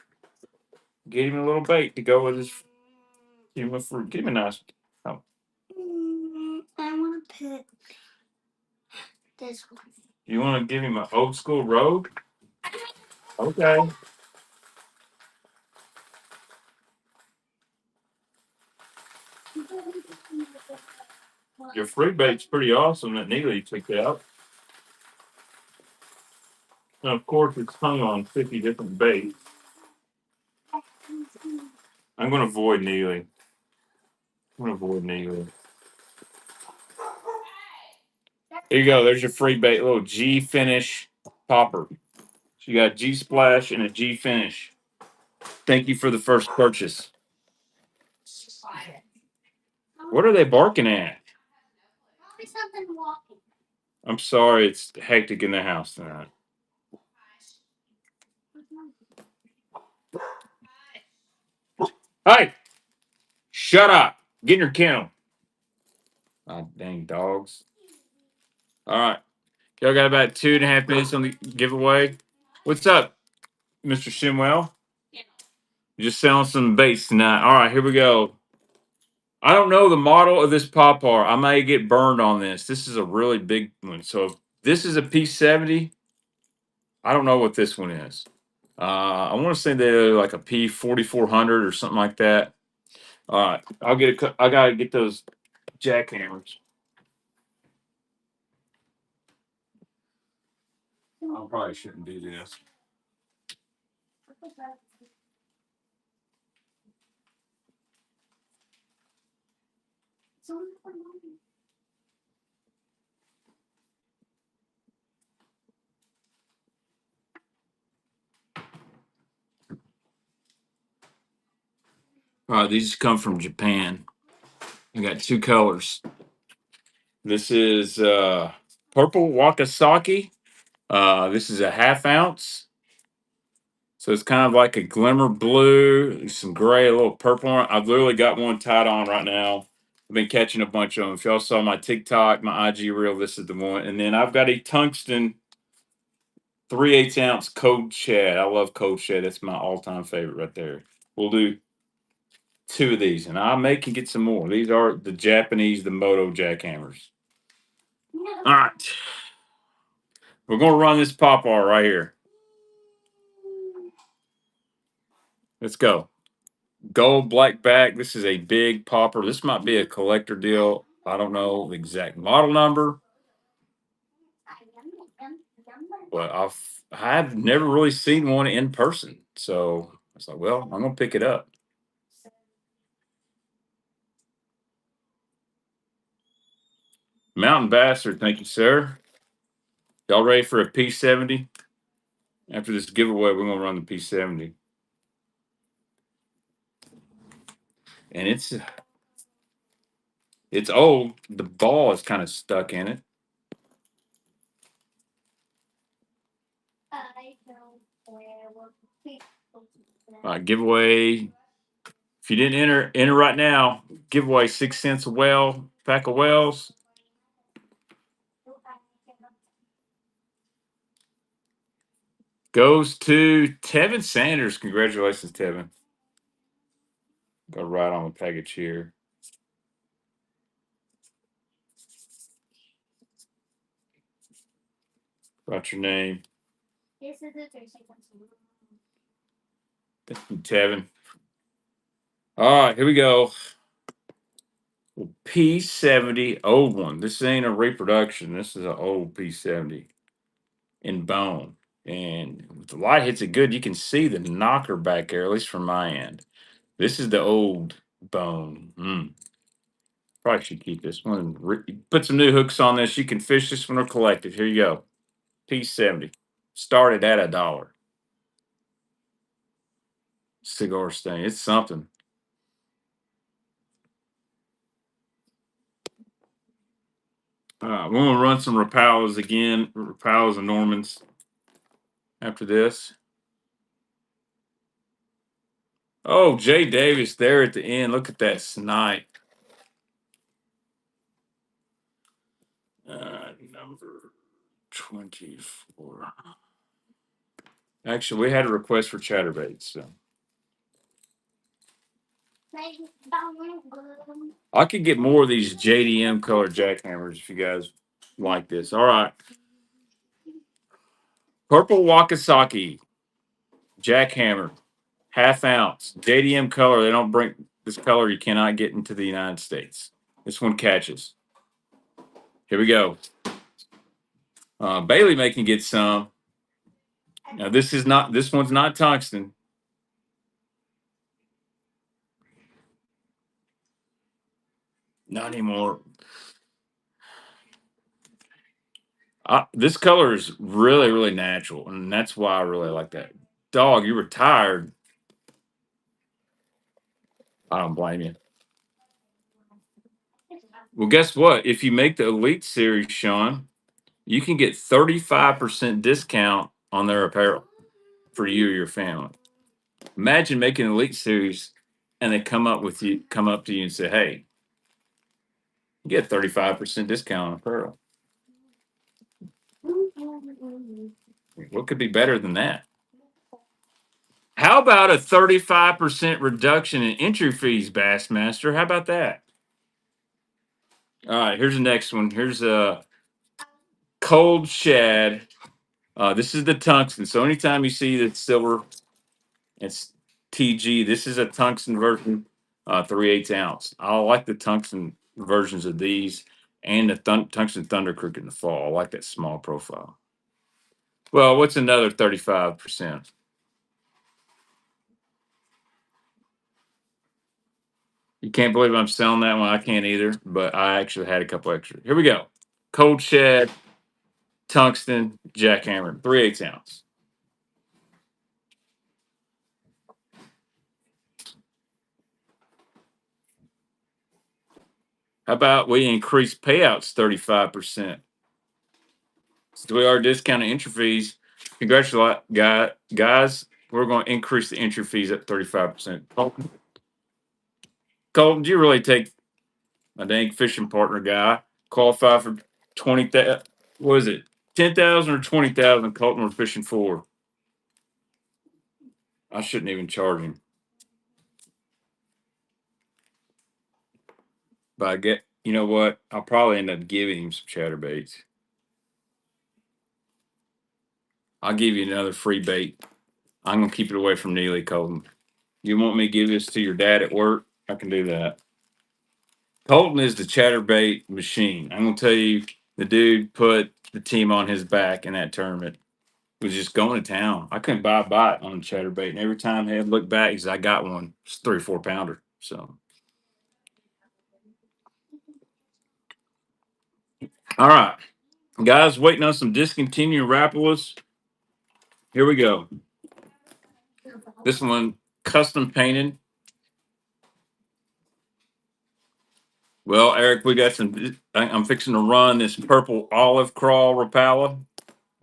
Get him a little bait to go with his. Give him a fruit. Give him a nice. Oh. I want to pick this one. You want to give him an old school rogue? Okay. Your free bait's pretty awesome that Neely took out. And of course, it's hung on 50 different baits. I'm going to avoid Neely. Here you go. There's your free bait. Little G finish popper. So you got a G splash and a G finish. Thank you for the first purchase. What are they barking at? Probably something walking. I'm sorry, it's hectic in the house tonight. Hey, shut up. Get in your kennel. Oh, dang dogs. All right. Y'all got about 2.5 minutes on the giveaway. What's up, Mr. Shimwell? Just selling some baits tonight. All right, here we go. I don't know the model of this popar. I may get burned on this. This is a really big one. So if this is a P70, I don't know what this one is. I want to say they're like a P4400 or something like that. All right, I gotta get those jackhammers. I probably shouldn't do this. All right, these come from Japan. I got 2 colors. This is purple Wakasaki. This is a 1/2 ounce. So it's kind of like a glimmer blue, some gray, a little purple. I've literally got one tied on right now. I've been catching a bunch of them. If y'all saw my TikTok, my IG reel, this is the one. And then I've got a tungsten 3/8 ounce cold shad. I love cold shad. That's my all-time favorite right there. We'll do 2 of these, and I may can get some more. These are the Japanese, the Moto jackhammers. All right. We're going to run this popar right here. Let's go. Gold black back. This is a big popper. This might be a collector deal. I don't know the exact model number, but I've never really seen one in person. So I was like, well, I'm gonna pick it up. Mountain Bastard, thank you, sir. Y'all ready for a P70? After this giveaway, we're gonna run the P70. And it's old. The ball is kind of stuck in it. All right, giveaway. If you didn't enter right now. Giveaway 6 cents a well, pack of wells. Goes to Tevin Sanders. Congratulations, Tevin. Got right on the package here. Write your name. Thank you, Tevin. All right, here we go. P70, old one. This ain't a reproduction. This is an old P70 in bone. And if the light hits it good, you can see the knocker back there, at least from my end. This is the old bone. Probably should keep this one. Put some new hooks on this. You can fish this one or collect it. Here you go. P70. Started at $1. Cigar stain. It's something. We're going to run some Rapalas again. Rapalas and Normans after this. Oh, Jay Davis there at the end. Look at that snipe. Number 24. Actually, we had a request for chatterbaits. So I could get more of these JDM color jackhammers if you guys like this. All right. Purple Wakasaki jackhammer, ½ ounce. JDM color. They don't bring this color. You cannot get into the United States. This one catches. Here we go. Bailey may can get some. Now this one's not tungsten. Not anymore. This color is really, really natural, and that's why I really like that. Dog, you retired. I don't blame you. Well, guess what? If you make the Elite Series, Sean, you can get 35% discount on their apparel for you or your family. Imagine making an Elite Series, and they come up to you and say, "Hey, you get 35% discount on apparel." What could be better than that? How about a 35% reduction in entry fees, Bassmaster? How about that? All right, here's the next one. Here's a cold shad. This is the tungsten. So anytime you see the silver, it's TG. This is a tungsten version, 3/8 ounce. I like the tungsten versions of these and the tungsten Thunder Crook in the fall. I like that small profile. Well, what's another 35%? You can't believe I'm selling that one. I can't either, but I actually had a couple extra. Here we go. Cold shed, tungsten, jackhammer, 3/8 ounce. How about we increase payouts 35%? So we are discounting entry fees. Congratulations, guys. We're going to increase the entry fees at 35%. Colton, do you really take a dang fishing partner guy qualify for 20,000? What is it? 10,000 or 20,000? Colton, we're fishing for. I shouldn't even charge him. But you know what? I'll probably end up giving him some chatterbaits. I'll give you another free bait. I'm gonna keep it away from Neely, Colton. You want me to give this to your dad at work? I can do that. Colton is the chatterbait machine. I'm gonna tell you, the dude put the team on his back in that tournament. Was just going to town. I couldn't buy a bite on the chatterbait, and every time he'd look back, he said, "I got one." It's 3 or 4 pounder. So All right, guys, waiting on some discontinued Rapalas. Here we go. This one custom painted. Well, Eric, we got some. I'm fixing to run this purple olive crawl Rapala.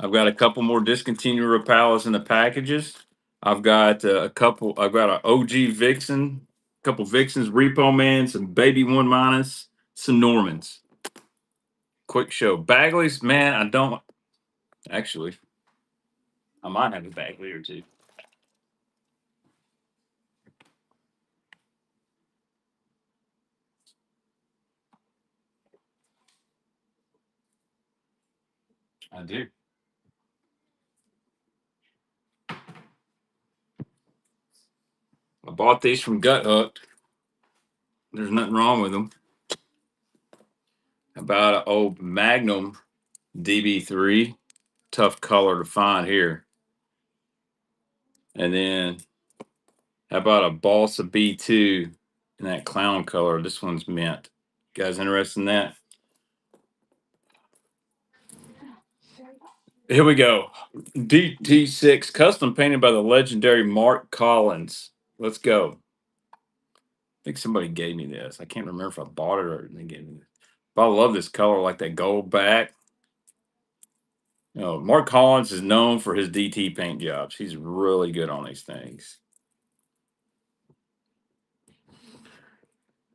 I've got a couple more discontinued Rapalas in the packages. I've got a couple. I've got an OG Vixen, a couple Vixens, Repo Man, some Baby One Minus, some Normans. Quick show. Bagleys, man, I don't actually. I might have a Bagley or two. I do. I bought these from Gut Hooked. There's nothing wrong with them. About an old Magnum DB3. Tough color to find here. And then how about a Balsa B2 in that clown color? This one's mint. You guys interested in that? Here we go. DT6 custom painted by the legendary Mark Collins. Let's go. I think somebody gave me this. I can't remember if I bought it or they gave me this. But I love this color, like that gold back. You know, Mark Collins is known for his DT paint jobs. He's really good on these things.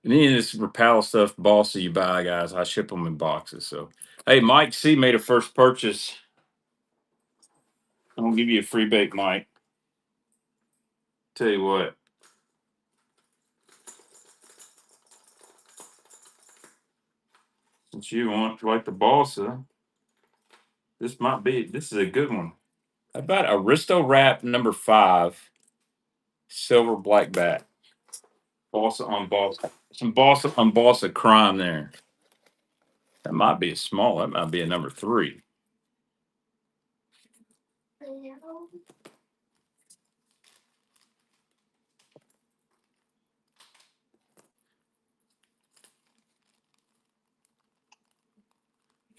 And any of this Rapala stuff, Bossy, you buy, guys, I ship them in boxes. So, hey, Mike C made a first purchase. I'm gonna give you a free bake, Mike. Tell you what. Since you want to like the Bossa, this is a good one. How about Aristo Wrap number 5, silver black bat. Bossa on Bossa. Some Bossa on Bossa crime there. That might be a small. That might be a number 3.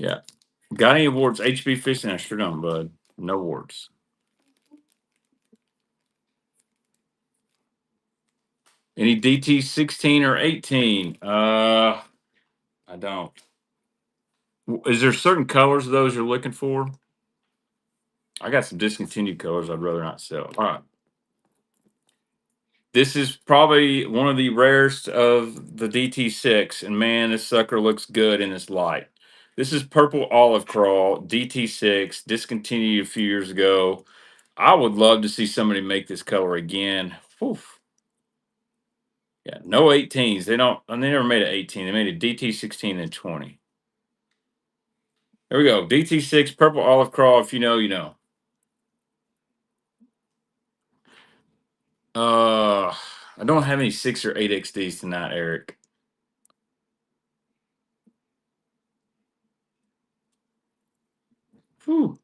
Yeah. Got any awards? HB Fishing? I sure don't, bud. No awards. Any DT 16 or 18? I don't. Is there certain colors of those you're looking for? I got some discontinued colors I'd rather not sell. All right. This is probably one of the rarest of the DT6, and man, this sucker looks good in this light. This is purple olive crawl DT6, discontinued a few years ago. I would love to see somebody make this color again. Whew. Yeah, no 18s. They don't. And they never made an 18. They made a DT 16 and 20. There we go. DT6 purple olive crawl. If you know, you know. Uh, I don't have any 6 or 8 XDs tonight, Eric. Whew.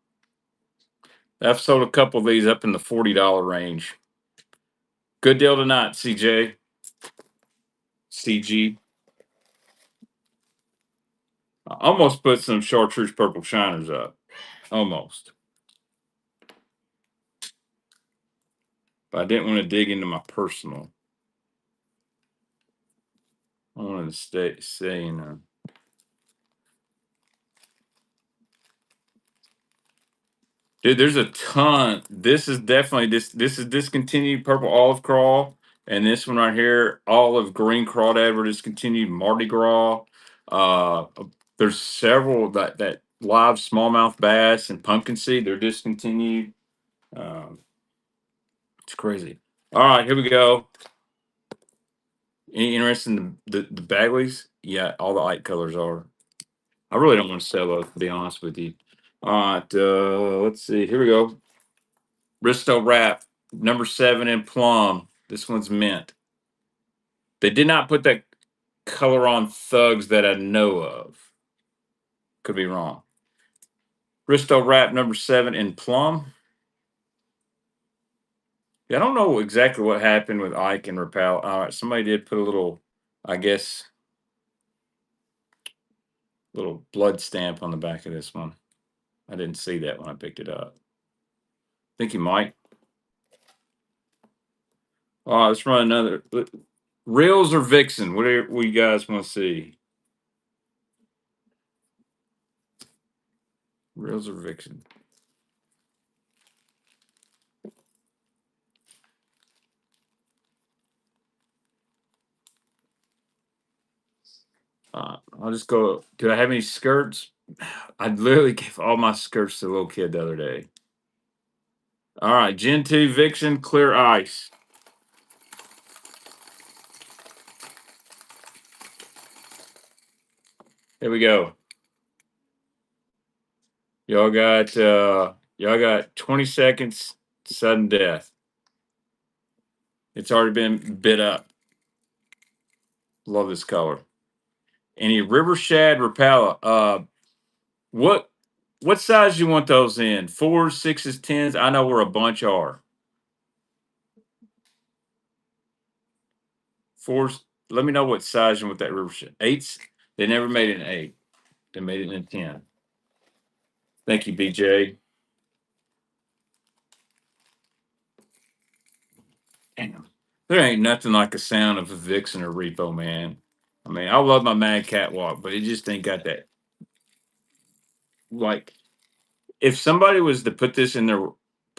I've sold a couple of these up in the $40 range. Good deal tonight, CJ. CG. I almost put some chartreuse purple shiners up. Almost. But I didn't want to dig into my personal. I wanted to stay in. Dude, there's a ton. This is definitely this is discontinued purple olive crawl, and this one right here, olive green crawdad, were discontinued Mardi Gras. Uh, there's several that live smallmouth bass and pumpkin seed. They're discontinued. Um, it's crazy. All right, here we go. Any interest in the Bagleys? Yeah, all the light colors are. I really don't want to sell those, to be honest with you. All right, let's see. Here we go. Bristow Wrap, number 7 in plum. This one's mint. They did not put that color on thugs that I know of. Could be wrong. Bristow Wrap, number 7 in plum. Yeah, I don't know exactly what happened with Ike and Rapal. All right, somebody did put a little, I guess, little blood stamp on the back of this one. I didn't see that when I picked it up. Think you might. Oh, let's run another. Reels or Vixen? What you guys want to see? Reels or Vixen? I'll just go. Do I have any skirts? I literally gave all my skirts to the little kid the other day. All right, Gen 2 Vixen Clear Ice. Here we go. Y'all got 20 seconds, sudden death. It's already been bit up. Love this color. Any river shad Rapala. What size you want those in? 4s, 6s, 10s? I know where a bunch are. 4s. Let me know what size you want that river shad. 8s? They never made it in 8. They made it in 10. Thank you, BJ. Damn. There ain't nothing like the sound of a Vixen or Repo, man. I mean, I love my Mad Catwalk, but it just ain't got that. Like, if somebody was to put this in their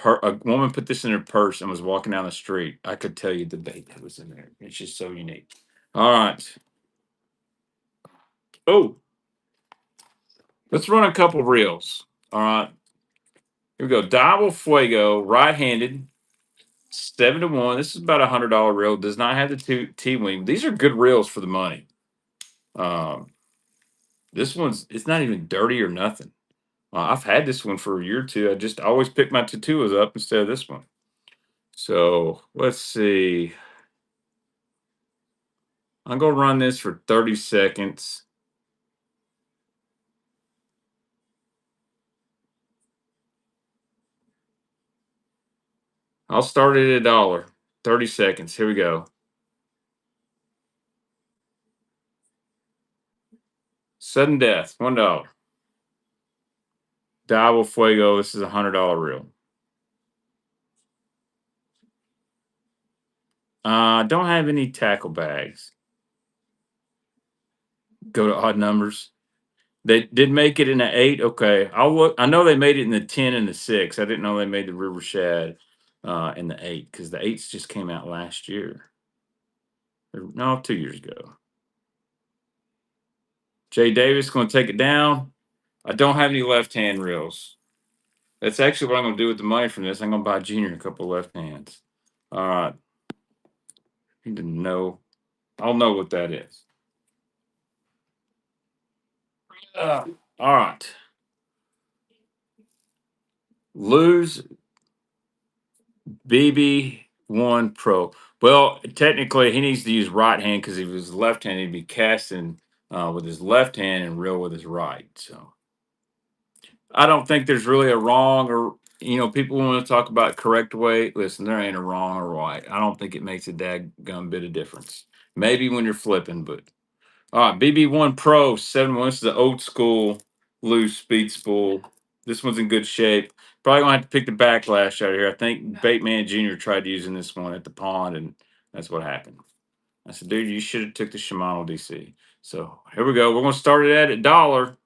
a woman put this in her purse and was walking down the street, I could tell you the bait that was in there. It's just so unique. All right. Oh, let's run a couple reels. All right. Here we go. Dival Fuego, right-handed, 7-1. This is about $100 reel. Does not have the T-wing. These are good reels for the money. Um, this it's not even dirty or nothing. I've had this one for a year or two. I just always pick my Tatuas up instead of this one. So let's see. I'm gonna run this for 30 seconds. I'll start it at $1. 30 seconds. Here we go. Sudden death, $1. Dival Fuego. This is $100 reel. Don't have any tackle bags. Go to odd numbers. They did make it in the 8. Okay, I'll look. I know they made it in the 10 and the 6. I didn't know they made the River Shad in the 8 because the 8s just came out last year. No, 2 years ago. Jay Davis going to take it down. I don't have any left hand reels. That's actually what I'm going to do with the money from this. I'm going to buy Junior a couple left hands. All right. He didn't know. I'll know what that is. All right. Lose BB1 Pro. Well, technically, he needs to use right hand because if he was left hand, he'd be casting with his left hand and reel with his right. So I don't think there's really a wrong or people want to talk about correct way. Listen, there ain't a wrong or right. I don't think it makes a daggum bit of difference. Maybe when you're flipping, but all right, BB1 Pro 7-1. This is the old school loose speed spool. This one's in good shape. Probably gonna have to pick the backlash out of here. I think Bateman Jr. tried using this one at the pond, and that's what happened. I said, dude, you should have took the Shimano DC. So here we go. We're gonna start it at $1.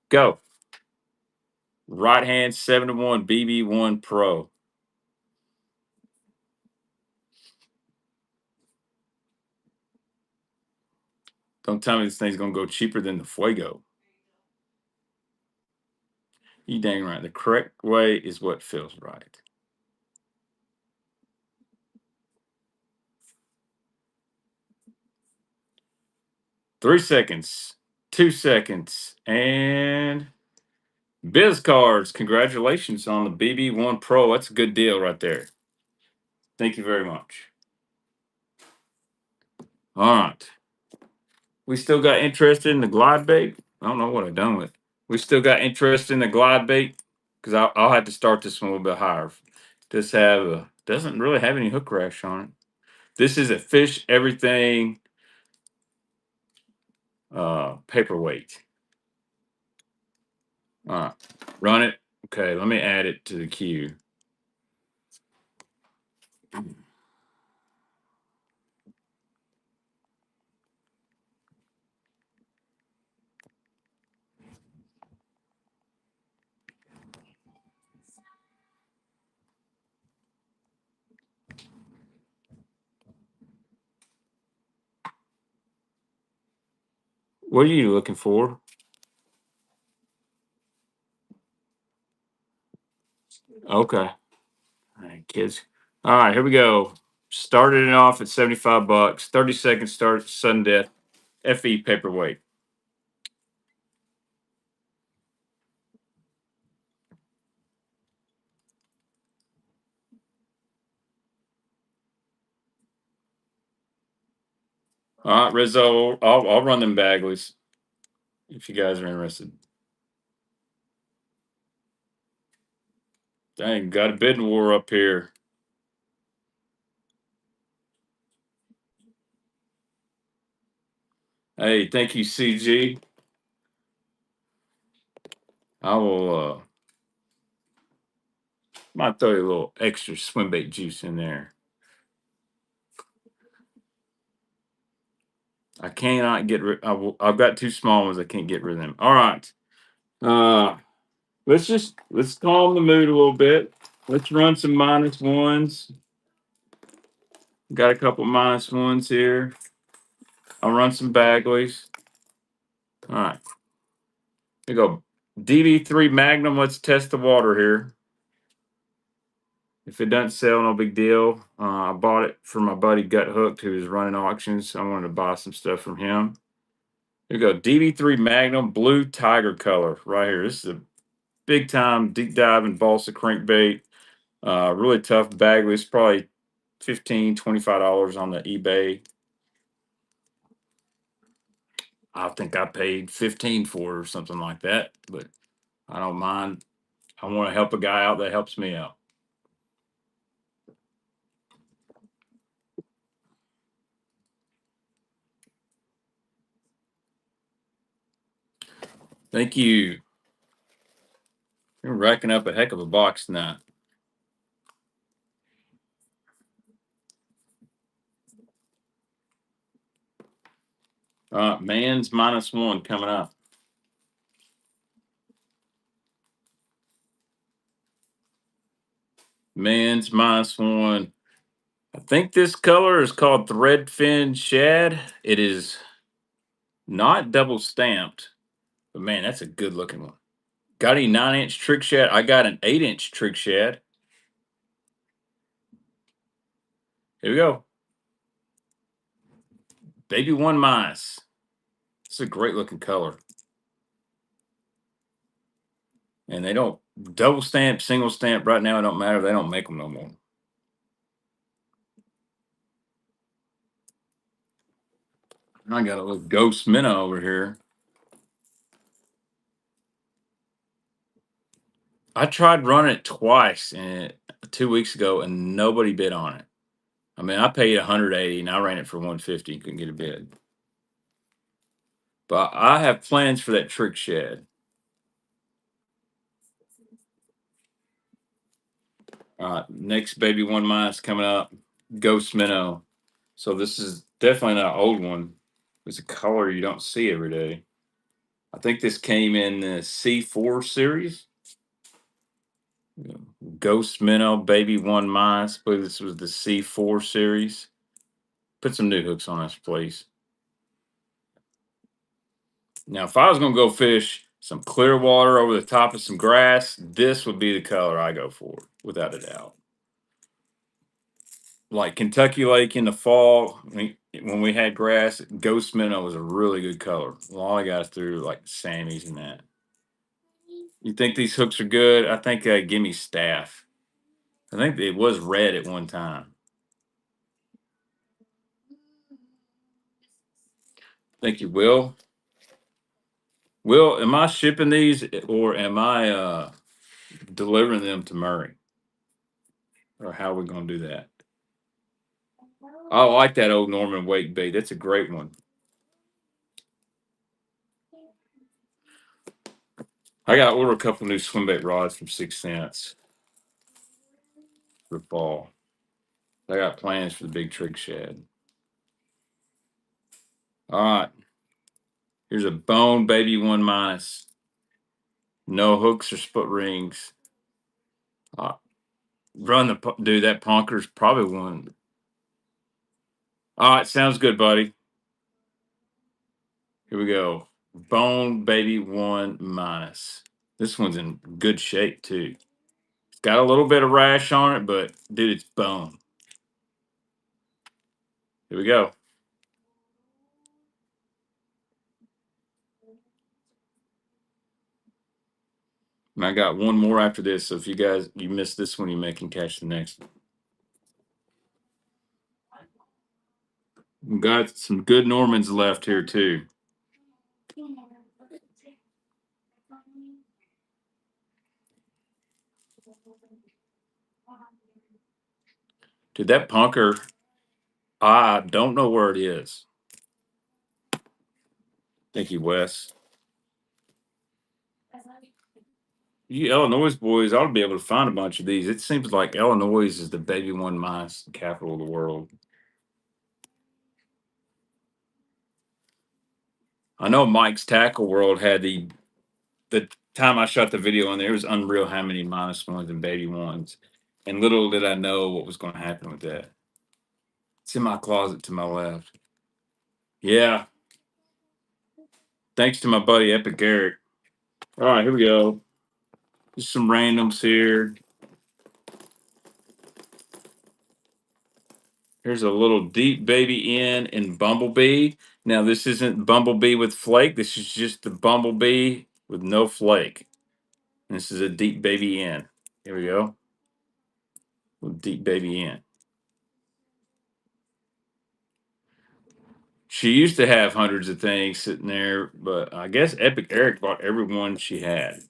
Go. Right hand 7-1 BB1 Pro. Don't tell me this thing's gonna go cheaper than the Fuego. You dang right. The correct way is what feels right. Three seconds, 2 seconds, and Biz Cards. Congratulations on the BB1 Pro. That's a good deal right there. Thank you very much. All right. We still got interest in the glide bait. I don't know what I've done with it. We still got interest in the glide bait because I'll have to start this one a little bit higher. This doesn't really have any hook rash on it. This is a fish everything paperweight. All right, run it. Okay, let me add it to the queue. What are you looking for? Okay. All right, kids. All right, here we go. Started it off at $75. 30-second start, sudden death. FE paperweight. All right, Rizzo. I'll run them Bagley's if you guys are interested. Dang, got a bidding war up here. Hey, thank you, CG. I will might throw you a little extra swim bait juice in there. I cannot get rid. I've got two small ones. I can't get rid of them. All right. Uh, let's calm the mood a little bit. Let's run some minus ones. Got a couple minus ones here. I'll run some Bagleys. All right. Here we go. DD3 Magnum. Let's test the water here. If it doesn't sell, no big deal. I bought it for my buddy Gut Hooked, who was running auctions. So I wanted to buy some stuff from him. Here we go. DD3 Magnum Blue Tiger color right here. This is a big time deep diving balsa crankbait. Really tough Bagley. It's probably $15, $25 on the eBay. I think I paid 15 for it or something like that, but I don't mind. I want to help a guy out that helps me out. Thank you. You're racking up a heck of a box tonight. Man's minus one coming up. Man's minus one. I think this color is called Threadfin Shad. It is not double stamped, but man, that's a good looking one. Got any 9-inch trick shad? I got an 8-inch trick shad. Here we go. Baby one minus. It's a great looking color. And they don't double stamp, single stamp right now. It don't matter. They don't make them no more. I got a little ghost minnow over here. I tried running it twice 2 weeks ago and nobody bid on it. I mean, I paid 180 and I ran it for 150. Couldn't get a bid. But I have plans for that trick shed. Next baby one minus coming up. Ghost minnow. So this is definitely not an old one. It's a color you don't see every day. I think this came in the C4 series. Ghost minnow baby one minus. I believe this was the C4 series. Put some new hooks on this, please. Now, if I was going to go fish some clear water over the top of some grass, this would be the color I go for, without a doubt. Like Kentucky Lake in the fall, when we had grass, ghost minnow was a really good color. All I got through like Sammy's and that. You think these hooks are good? I think Gimme Staff. I think it was red at one time. Thank you, Will. Will, am I shipping these or am I delivering them to Murray? Or how are we going to do that? I like that old Norman wake bait. That's a great one. I got to order a couple new swim bait rods from 6 cents for fall. I got plans for the big trick shed. All right. Here's a bone baby 1 minus. No hooks or split rings. Uh, dude. That punker's probably one. All right. Sounds good, buddy. Here we go. Bone baby 1 minus. This one's in good shape too. It's got a little bit of rash on it, but dude, it's bone. Here we go. And I got one more after this. So if you missed this one, you may can catch the next one. We got some good Normans left here too. Dude, that punker, I don't know where it is. Thank you, Wes. You Illinois boys ought to be able to find a bunch of these. It seems like Illinois is the baby 1 minus capital of the world. I know Mike's Tackle World had the time I shot the video on there, it was unreal how many -1s and baby 1s. And little did I know what was going to happen with that. It's in my closet to my left. Yeah. Thanks to my buddy Epic Eric. All right, here we go. Just some randoms here. Here's a little deep baby in Bumblebee. Now, this isn't Bumblebee with flake. This is just the Bumblebee with no flake. This is a deep baby in. Here we go. Deep baby in. She used to have hundreds of things sitting there, but I guess Epic Eric bought every one she had.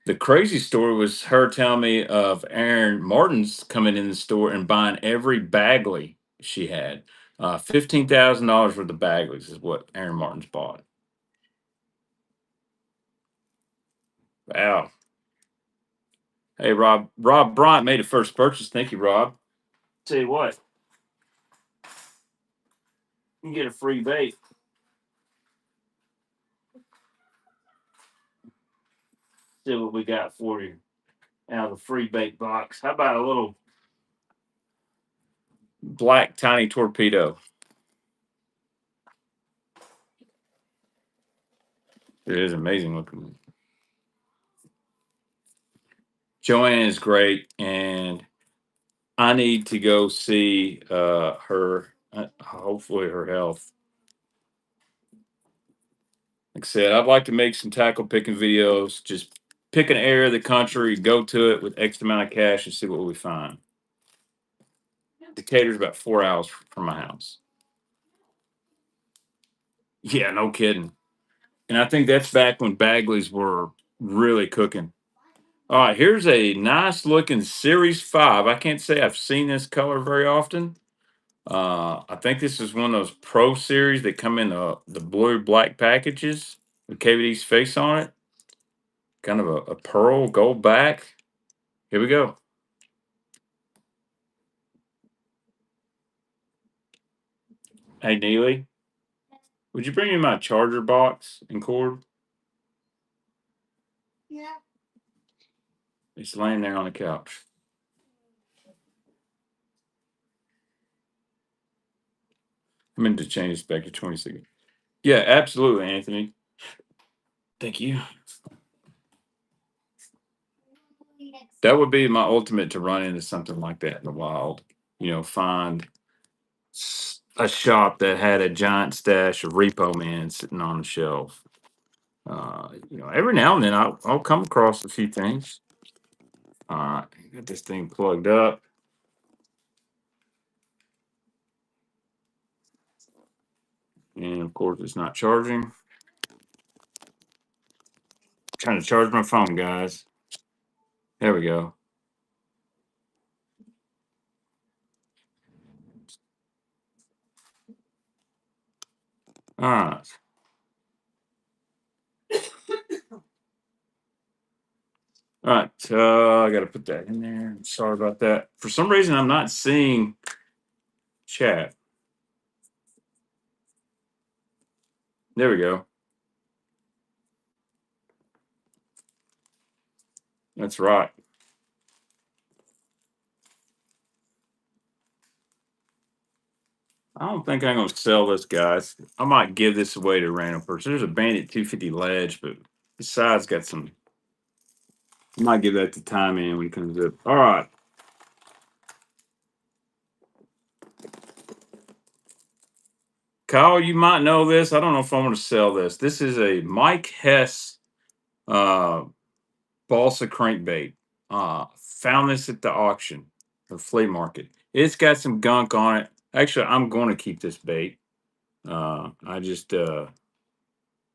The crazy story was her telling me of Aaron Martin's coming in the store and buying every Bagley she had. $15,000 worth of Bagleys is what Aaron Martin's bought. Wow. Hey, Rob. Rob Bryant made a first purchase. Thank you, Rob. Tell you what, you can get a free bait. See what we got for you out of the free bait box. How about a little black tiny torpedo? It is amazing looking. Joanne is great, and I need to go see her. Hopefully, her health. Like I said, I'd like to make some tackle picking videos. Just pick an area of the country, go to it with X amount of cash, and see what we find. Decatur's about 4 hours from my house. Yeah, no kidding. And I think that's back when Bagleys were really cooking. All right, here's a nice looking Series 5. I can't say I've seen this color very often. I think this is one of those Pro Series that come in the blue black packages with KVD's face on it. Kind of a pearl gold back. Here we go. Hey, Neely, would you bring me my charger box and cord? Yeah. It's laying there on the couch. I meant to change this back to 26. Yeah, absolutely, Anthony. Thank you. That would be my ultimate to run into something like that in the wild. Find a shop that had a giant stash of Repo Man sitting on the shelf. Every now and then I'll come across a few things. All right, get this thing plugged up. And of course, it's not charging. Trying to charge my phone, guys. There we go. All right. All right, I got to put that in there. Sorry about that. For some reason, I'm not seeing chat. There we go. That's right. I don't think I'm going to sell this, guys. I might give this away to a random person. There's a Bandit 250 ledge, but the side's got some. I might give that to Time in when he comes up. All right. Kyle, you might know this. I don't know if I want to sell this. This is a Mike Hess uh, balsa crankbait. Found this at the auction, the flea market. It's got some gunk on it. Actually, I'm going to keep this bait. I just I'm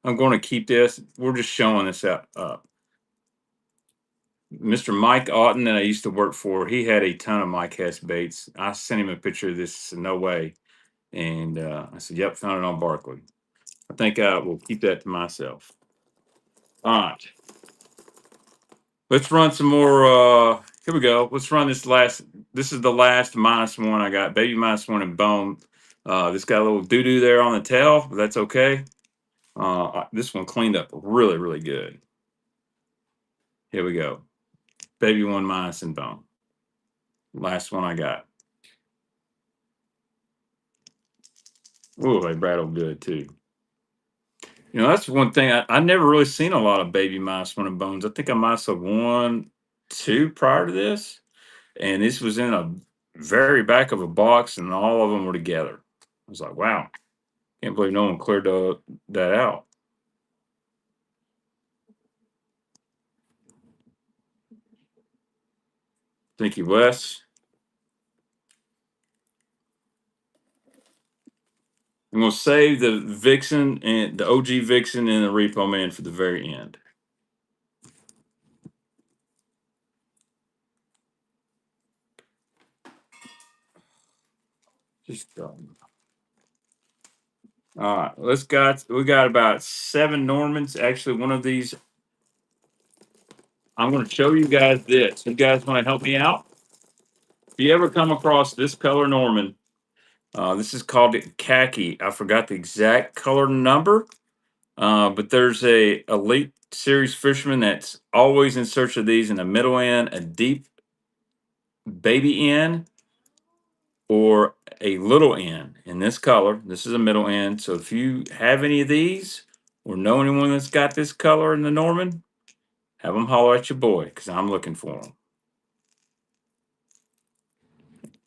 going to keep this. We're just showing this out. Mr. Mike Otten that I used to work for, he had a ton of Mike Hess baits. I sent him a picture of this. Said, no way. And I said, yep, found it on Barkley. I think I will keep that to myself. All right. Let's run some more. Here we go. Let's run this last. This is the last -1 I got. Baby -1 and bone. This got a little doo doo there on the tail, but that's okay. This one cleaned up really, really good. Here we go. Baby one minus and bone. Last one I got. Ooh, they rattled good too. You know, that's one thing I never really seen a lot of baby -1 and bones. I think I might have one, two prior to this, and this was in a very back of a box, and all of them were together. I was like, wow, can't believe no one cleared that out. Thank you, Wes. I'm gonna save the Vixen and the OG Vixen and the Repo Man for the very end. Just all right, we got about 7 Normans. Actually, one of these I'm going to show you guys this. You guys want to help me out? If you ever come across this color Norman, this is called khaki. I forgot the exact color number, but there's a elite series fisherman that's always in search of these in a middle end, a deep baby end, or a little end in this color. This is a middle end. So if you have any of these or know anyone that's got this color in the Norman, have them holler at your boy because I'm looking for them.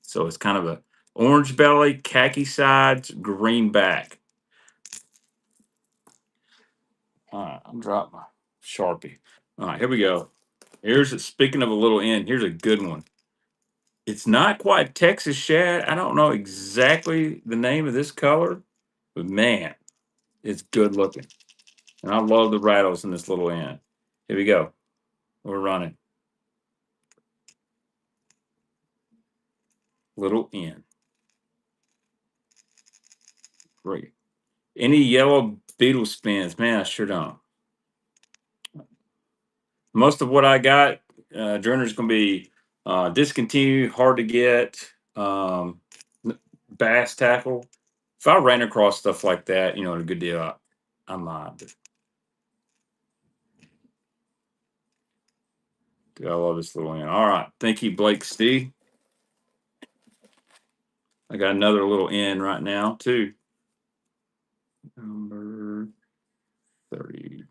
So it's kind of a orange belly, khaki sides, green back. All right, I'm dropping my Sharpie. All right, here we go. Speaking of a little end, here's a good one. It's not quite Texas shad. I don't know exactly the name of this color, but man, it's good looking. And I love the rattles in this little end. Here we go. We're running. Little end. Great. Any yellow beetle spins? Man, I sure don't. Most of what I got, journers going to be discontinued, hard to get, bass tackle. If I ran across stuff like that, you know, a good deal, I might. Dude, I love this little end. All right. Thank you, Blake Steve. I got another little end right now, too. Number 30.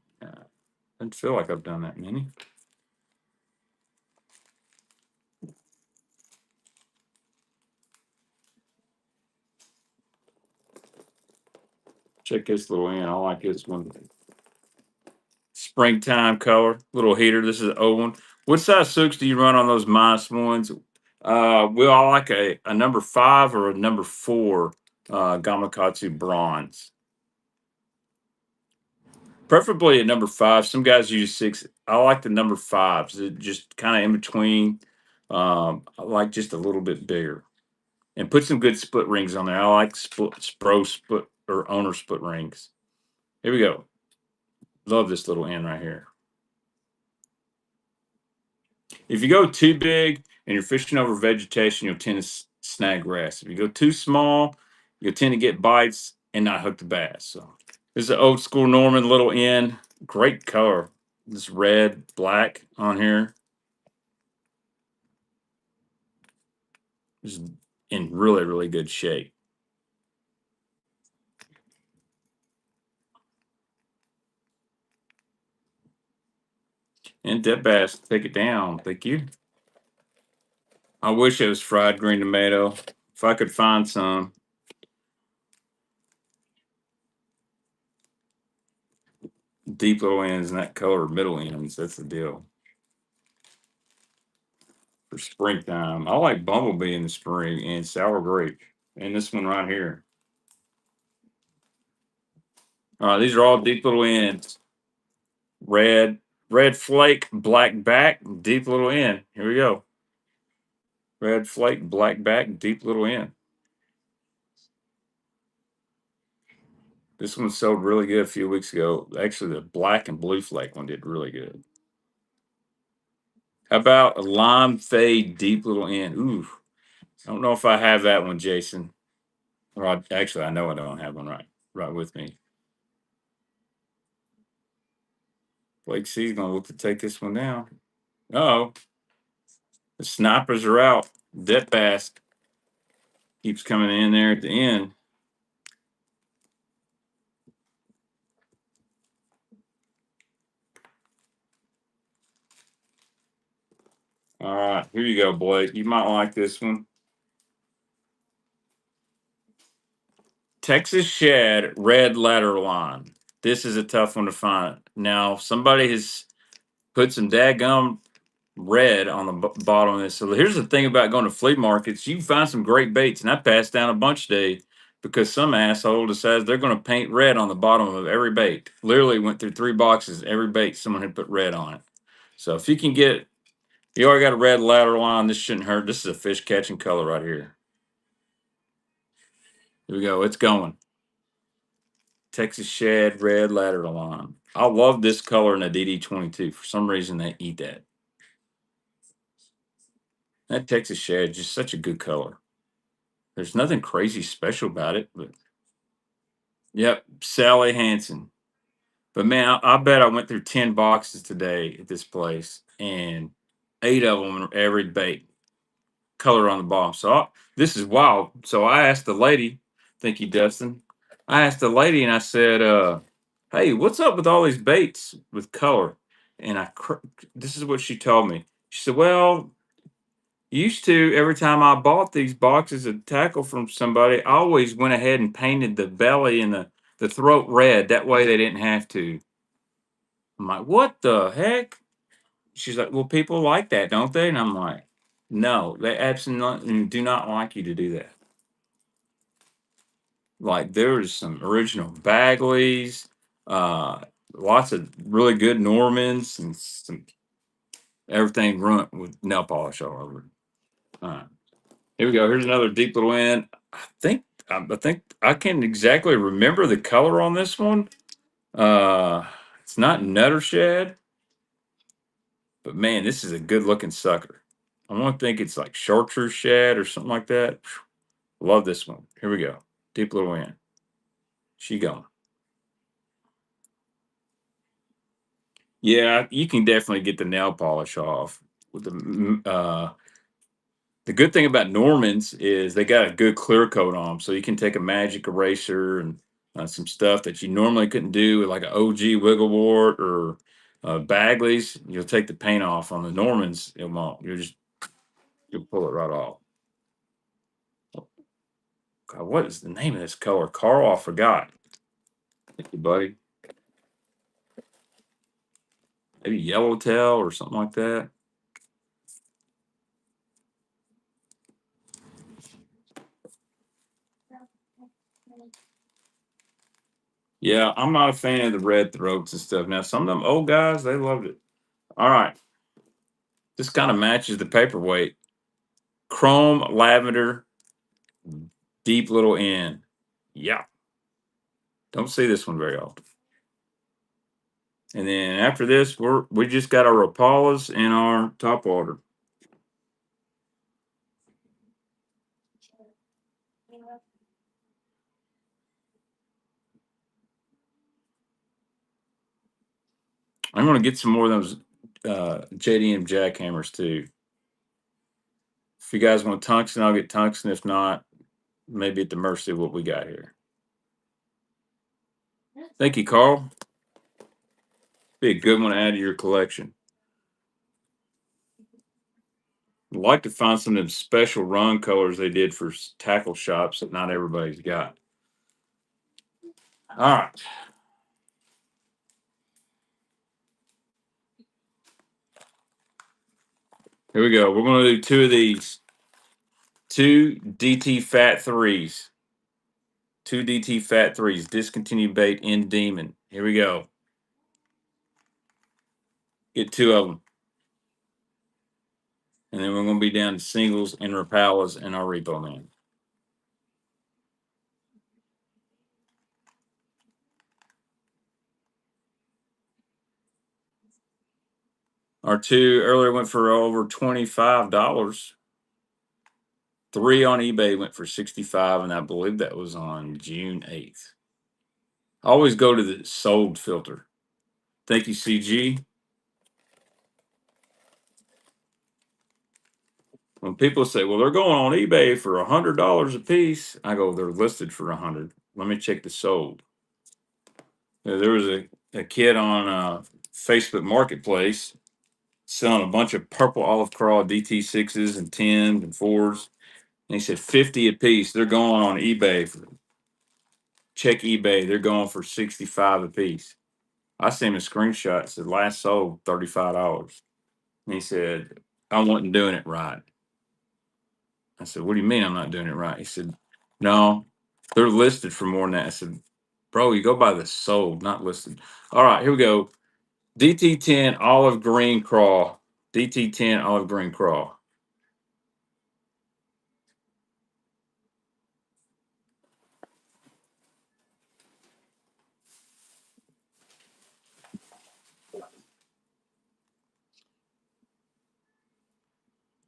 Doesn't feel like I've done that many. Check this little end. I like this one. Springtime color, little heater. This is an old one. What size suits do you run on those -1s? Will I like a number 5 or a number 4 Gamakatsu bronze? Preferably a number 5. Some guys use 6. I like the number 5s. It just kind of in between. I like just a little bit bigger. And put some good split rings on there. I like split or owner split rings. Here we go. Love this little end right here. If you go too big and you're fishing over vegetation, you'll tend to snag grass. If you go too small, you'll tend to get bites and not hook the bass. So this is an old school Norman little end. Great color. This red, black on here. This is in really, really good shape. And dip bass, take it down. Thank you. I wish it was fried green tomato. If I could find some. Deep little ends and that color middle ends. That's the deal. For springtime. I like bumblebee in the spring and sour grape. And this one right here. All right, these are all deep little ends. Red, red flake, black back, deep little end. Here we go. Red flake, black back, deep little end. This one sold really good a few weeks ago. Actually, the black and blue flake one did really good. How about a lime fade, deep little end? Ooh, I don't know if I have that one, Jason. Or actually, I know I don't have one right with me. Blake C's gonna look to take this one down. Oh, the snipers are out. Dip bass keeps coming in there at the end. All right, here you go, Blake. You might like this one. Texas shad, red ladder line. This is a tough one to find. Now, somebody has put some dadgum red on the bottom of this. So here's the thing about going to flea markets: you can find some great baits, and I passed down a bunch today because some asshole decides they're going to paint red on the bottom of every bait. Literally went through 3 boxes, every bait someone had put red on it. So if you can get, you already got a red ladder line, this shouldn't hurt. This is a fish catching color right here. Here we go. It's going. Texas shad red ladder line. I love this color in a DD22. For some reason, they eat that. That Texas shad is just such a good color. There's nothing crazy special about it, but yep, Sally Hansen. But man, I bet I went through 10 boxes today at this place, and 8 of them are every bait color on the bottom. So this is wild. So I asked the lady, thank you, Dustin. I asked the lady and I said, hey, what's up with all these baits with color? And this is what she told me. She said, well, used to, every time I bought these boxes of tackle from somebody, I always went ahead and painted the belly and the throat red. That way they didn't have to. I'm like, what the heck? She's like, well, people like that, don't they? And I'm like, no, they absolutely do not like you to do that. Like there's some original Bagleys, uh, lots of really good Normans, and some everything runt with nail polish all over it. Here we go. Here's another deep little end. I think I can't exactly remember the color on this one. It's not Nutter Shad, but man, this is a good looking sucker. I want to think it's like Chartreuse Shad or something like that. Love this one. Here we go. Deep little end. She going. Yeah, you can definitely get the nail polish off with the good thing about Normans is they got a good clear coat on them, so you can take a magic eraser and some stuff that you normally couldn't do with like an OG Wigglewort or Bagley's. You'll take the paint off. On the Normans, it won't. You'll pull it right off. God, what is the name of this color? Carl, I forgot. Thank you, buddy. Maybe Yellowtail or something like that. Yeah, I'm not a fan of the red throats and stuff. Now, some of them old guys, they loved it. All right. This kind of matches the paperweight. Chrome lavender, deep little end. Yeah. Don't see this one very often. And then after this, we just got our Rapalas and our top water. I'm gonna get some more of those JDM jackhammers too. If you guys want tungsten, I'll get tungsten. If not, maybe at the mercy of what we got here. Thank you, Carl. Be a good one to add to your collection. I'd like to find some of them special run colors they did for tackle shops that not everybody's got. All right. Here we go. We're going to do two of these. Two DT Fat Threes. Two DT Fat Threes. Discontinued bait in Demon. Here we go. Get two of them. And then we're going to be down to singles and Rapalas and our Repo Man. Our two earlier went for over $25. Three on eBay went for $65, and I believe that was on June 8th. Always go to the sold filter. Thank you, CG. When people say, "Well, they're going on eBay for $100 a piece," I go, "They're listed for 100. Let me check the sold." There was a kid on Facebook Marketplace selling a bunch of purple olive craw DT6s and 10s and 4s. And he said 50 a piece. They're going on eBay. Check eBay. They're going for 65 a piece. I sent him a screenshot. It said last sold $35. And he said, I wasn't doing it right. I said, what do you mean I'm not doing it right? He said, no, they're listed for more than that. I said, bro, you go by the sold, not listed. All right, here we go. DT10 olive green craw. DT10 olive green craw.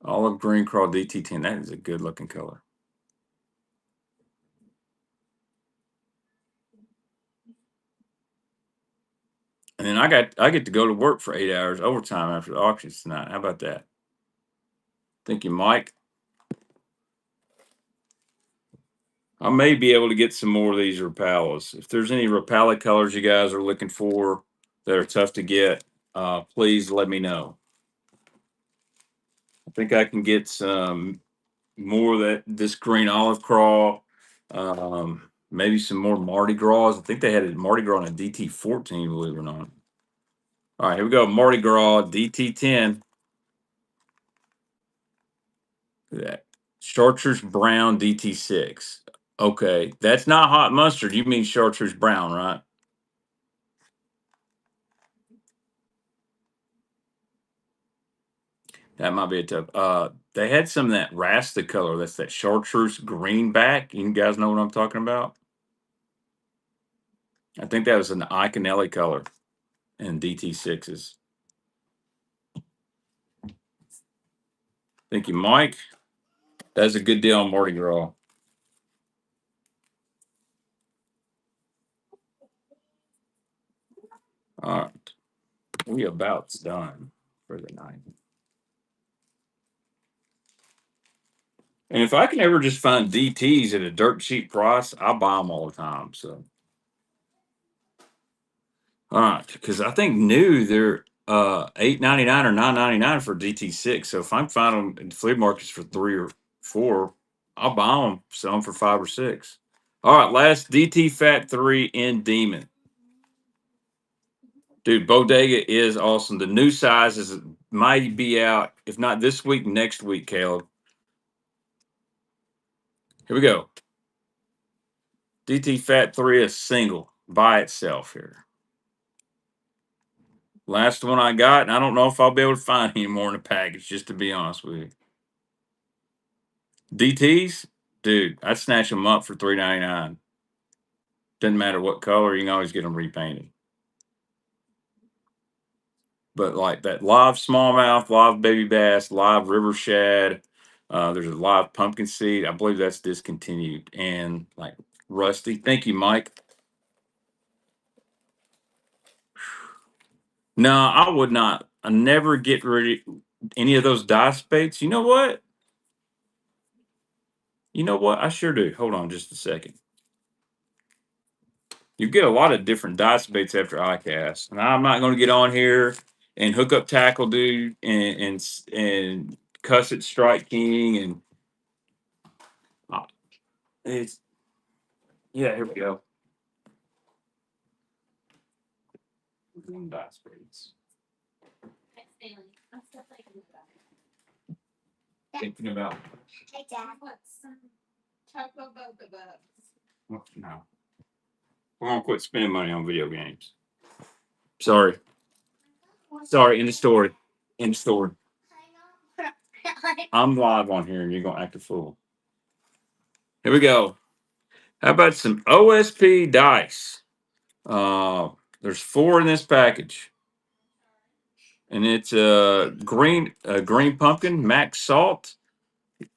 Olive green craw DT10. That is a good looking color. And then I get to go to work for 8 hours overtime after the auctions tonight. How about that? Thank you, Mike. I may be able to get some more of these Rapalas. If there's any Rapala colors you guys are looking for that are tough to get, please let me know. I think I can get some more of this green olive craw. Maybe some more Mardi Gras. I think they had a Mardi Gras on a DT14, believe it or not. All right, here we go. Mardi Gras DT10. Look at that. Chartreuse brown DT6. Okay, that's not hot mustard. You mean chartreuse brown, right? That might be a tough. They had some of that Rasta color. That's that chartreuse greenback. You guys know what I'm talking about? I think that was an Iconelli color in DT6s. Thank you, Mike. That's a good deal on Mardi Gras. All right. We about done for the night. And if I can ever just find DTs at a dirt cheap price, I'll buy them all the time. So, all right, because I think new they're $8.99 or $9.99 for DT6. So if I'm finding them in flea markets for 3 or 4, I'll buy them, sell them for 5 or 6. All right, last DT Fat 3 in Demon. Dude, Bodega is awesome. The new sizes might be out, if not this week, next week, Caleb. Here we go. DT Fat 3 is single by itself here. Last one I got, and I don't know if I'll be able to find any more in the package, just to be honest with you. DTs, dude, I'd snatch them up for $3.99. Doesn't matter what color, you can always get them repainted. but like that live smallmouth, live baby bass, live river shad. There's a live pumpkin seed. I believe that's discontinued. And like rusty. Thank you, Mike. No, I would not. I never get rid of any of those dice baits. You know what? You know what? I sure do. Hold on just a second. You get a lot of different dice baits after ICAST. And I'm not going to get on here and hook up tackle dude and cuss at Strike King and uh, it's yeah, here we go. Dice baits. Thinking about Hey, Dad. no. We're gonna quit spending money on video games. Sorry. Sorry, in the story. In the story. I'm live on here and you're gonna act a fool. Here we go. How about some OSP dice? Uh there's 4 in this package. And it's green pumpkin, max salt.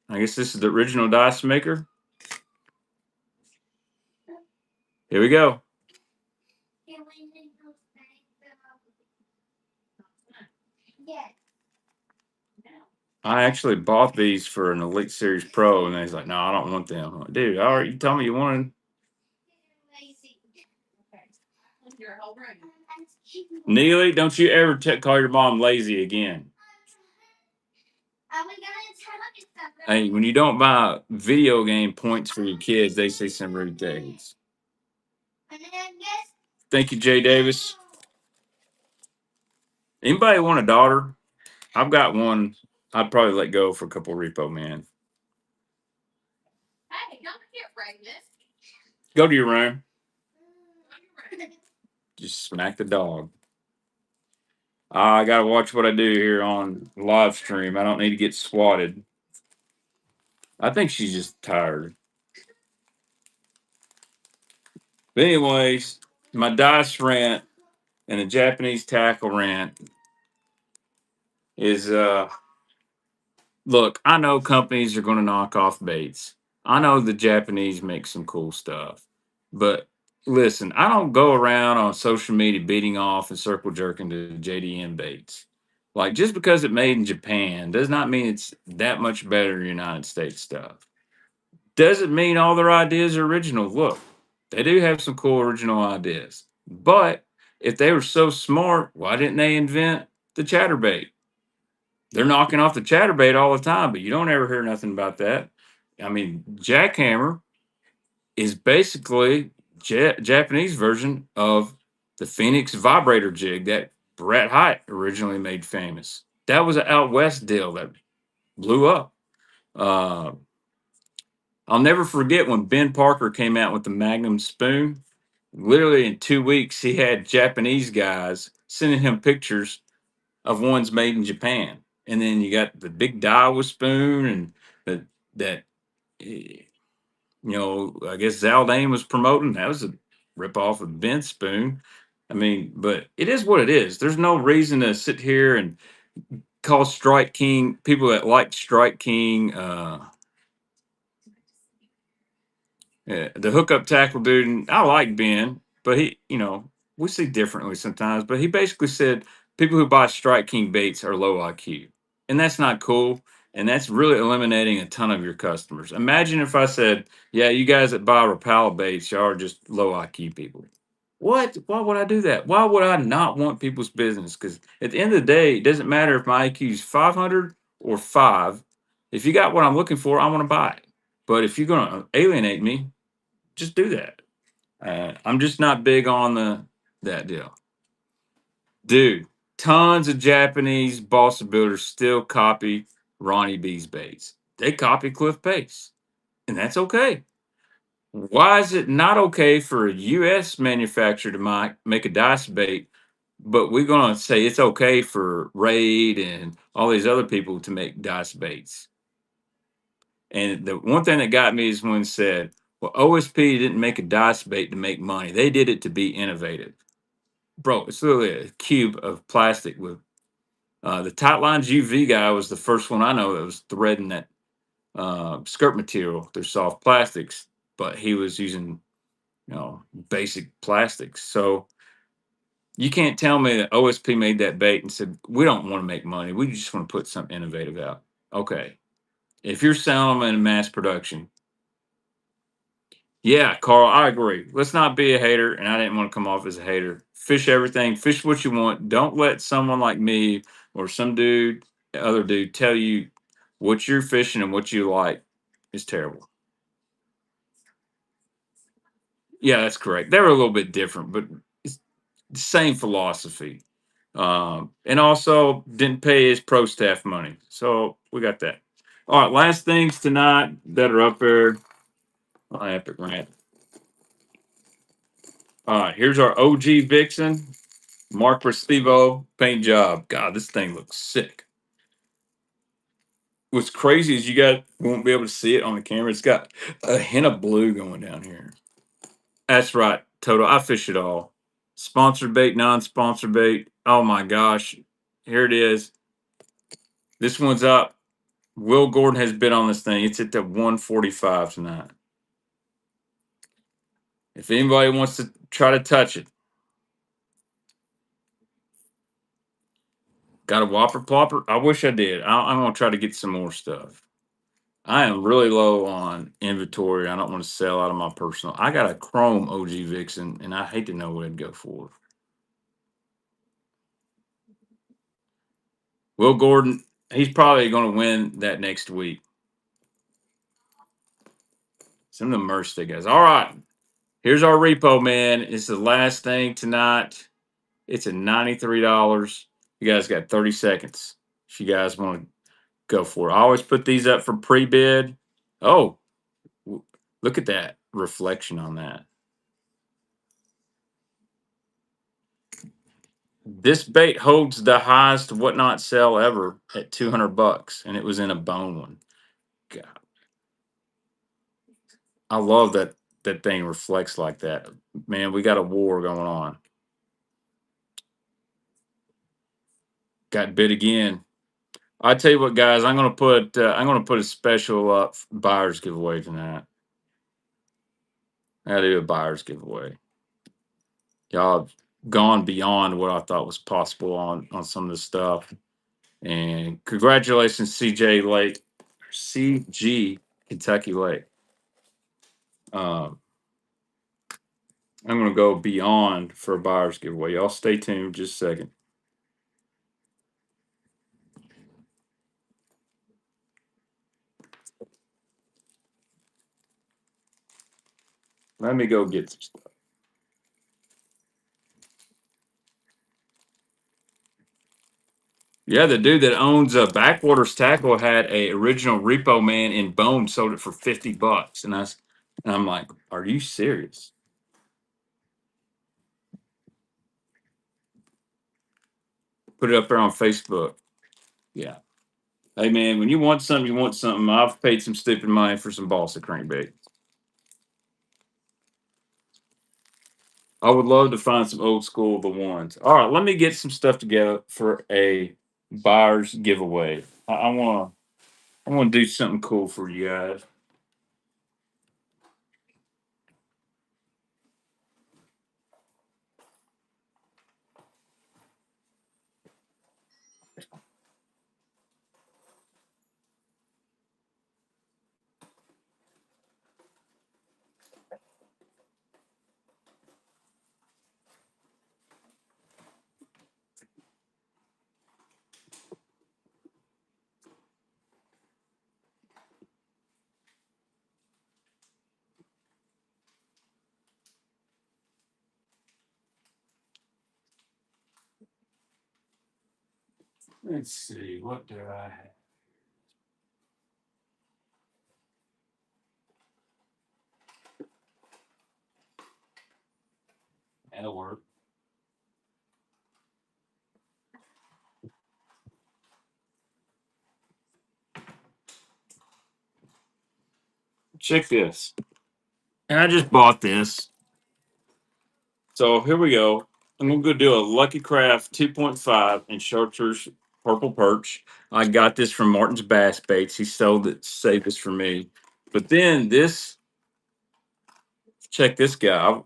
I guess this is the original dice maker. Here we go. I actually bought these for an Elite Series Pro, and he's like, "No, I don't want them." I'm like, dude, all right, you told me you wanted. Neely, don't you ever call your mom lazy again. Hey, when you don't buy video game points for your kids, they say some rude things. Thank you, Jay Davis. Anybody want a daughter? I've got one. I'd probably let go for a couple repo man. Go to your room. Just smack the dog. I gotta watch what I do here on live stream. I don't need to get swatted. I think she's just tired. But anyways, my dice rant and the Japanese tackle rant is look, I know companies are gonna knock off baits. I know the Japanese make some cool stuff. But listen, I don't go around on social media beating off and circle jerking to JDM baits. Like just because it made in Japan does not mean it's that much better than United States stuff. Doesn't mean all their ideas are original. Look, they do have some cool original ideas. But if they were so smart, why didn't they invent the chatterbait? They're knocking off the chatterbait all the time, but you don't ever hear nothing about that. I mean, jackhammer is basically Japanese version of the Phoenix vibrator jig that Brett Hite originally made famous. That was an out west deal that blew up. Uh, I'll never forget when Ben Parker came out with the Magnum spoon. Literally in 2 weeks, he had Japanese guys sending him pictures of ones made in Japan. And then you got the big Daiwa spoon and that I guess Zaldane was promoting. That was a ripoff of Ben's spoon. I mean, but it is what it is. There's no reason to sit here and call Strike King people that like Strike King yeah, the hookup tackle dude, and I like Ben, but we see differently sometimes. But he basically said people who buy Strike King baits are low IQ, and that's not cool. And that's really eliminating a ton of your customers. Imagine if I said, "Yeah, you guys that buy Rapala baits, y'all are just low IQ people." What? Why would I do that? Why would I not want people's business? Because at the end of the day, it doesn't matter if my IQ is 500 or 5. If you got what I'm looking for, I want to buy it. But if you're going to alienate me, just do that. I'm just not big on that deal, dude. Tons of Japanese balsa builders still copy Ronnie B's baits. They copy Cliff Pace, and that's okay. Why is it not okay for a U.S. manufacturer to make a dice bait, but we're gonna say it's okay for Raid and all these other people to make dice baits? And the one thing that got me is when it said, well, OSP didn't make a dice bait to make money. They did it to be innovative. Bro, it's literally a cube of plastic with The Tight Lines UV guy was the first one I know that was threading that skirt material through soft plastics, but he was using basic plastics. So you can't tell me that OSP made that bait and said we don't want to make money. We just want to put something innovative out. Okay, if you're selling them in mass production, yeah, Carl, I agree. Let's not be a hater, and I didn't want to come off as a hater. Fish everything, fish what you want. Don't let someone like me or some dude, other dude, tell you what you're fishing and what you like is terrible. Yeah, that's correct. They were a little bit different, but it's the same philosophy. And also didn't pay his pro staff money. So we got that. All right, last things tonight that are up there. Oh, Epic Rant. All right, here's our OG Vixen, Mark Restivo paint job. God, this thing looks sick. What's crazy is won't be able to see it on the camera. It's got a hint of blue going down here. That's right, Toto. I fish it all. Sponsored bait, non-sponsored bait. Oh my gosh. Here it is. This one's up. Will Gordon has bid on this thing. It's at the 145 tonight. If anybody wants to try to touch it, got a whopper plopper? I wish I did. I'm gonna try to get some more stuff. I am really low on inventory. I don't want to sell out of my personal. I got a chrome OG Vixen, and I hate to know what I'd go for. Will Gordon, he's probably going to win that next week. Some of the merch they guys. All right, here's our repo, man. It's the last thing tonight. It's at $93. You guys got 30 seconds. If you guys want to go for it, I always put these up for pre-bid. Oh, look at that reflection on that. This bait holds the highest whatnot sell ever at $200, and it was in a bone one. God, I love that thing reflects like that. Man, we got a war going on. Got bit again. I tell you what, guys, I'm gonna put a special buyers giveaway tonight. I gotta do a buyers giveaway. Y'all have gone beyond what I thought was possible on some of this stuff. And congratulations, CG Kentucky Lake. Um, I'm going to go beyond for a buyer's giveaway. Y'all stay tuned just a second. Let me go get some stuff. Yeah, the dude that owns Backwaters Tackle had a original Repo Man in bone, sold it for $50, and I'm like, are you serious? Put it up there on Facebook. Yeah. Hey man, when you want something, you want something. I've paid some stupid money for some balsa crankbait. I would love to find some old school the ones. All right, let me get some stuff together for a buyer's giveaway. I want to do something cool for you guys. Let's see, what do I have? That'll work. Check this. And I just bought this. So here we go. I'm gonna go do a Lucky Craft 2.5 in chartreuse purple perch. I got this from Martin's Bass Baits. He saved this for me. But then this, check this guy.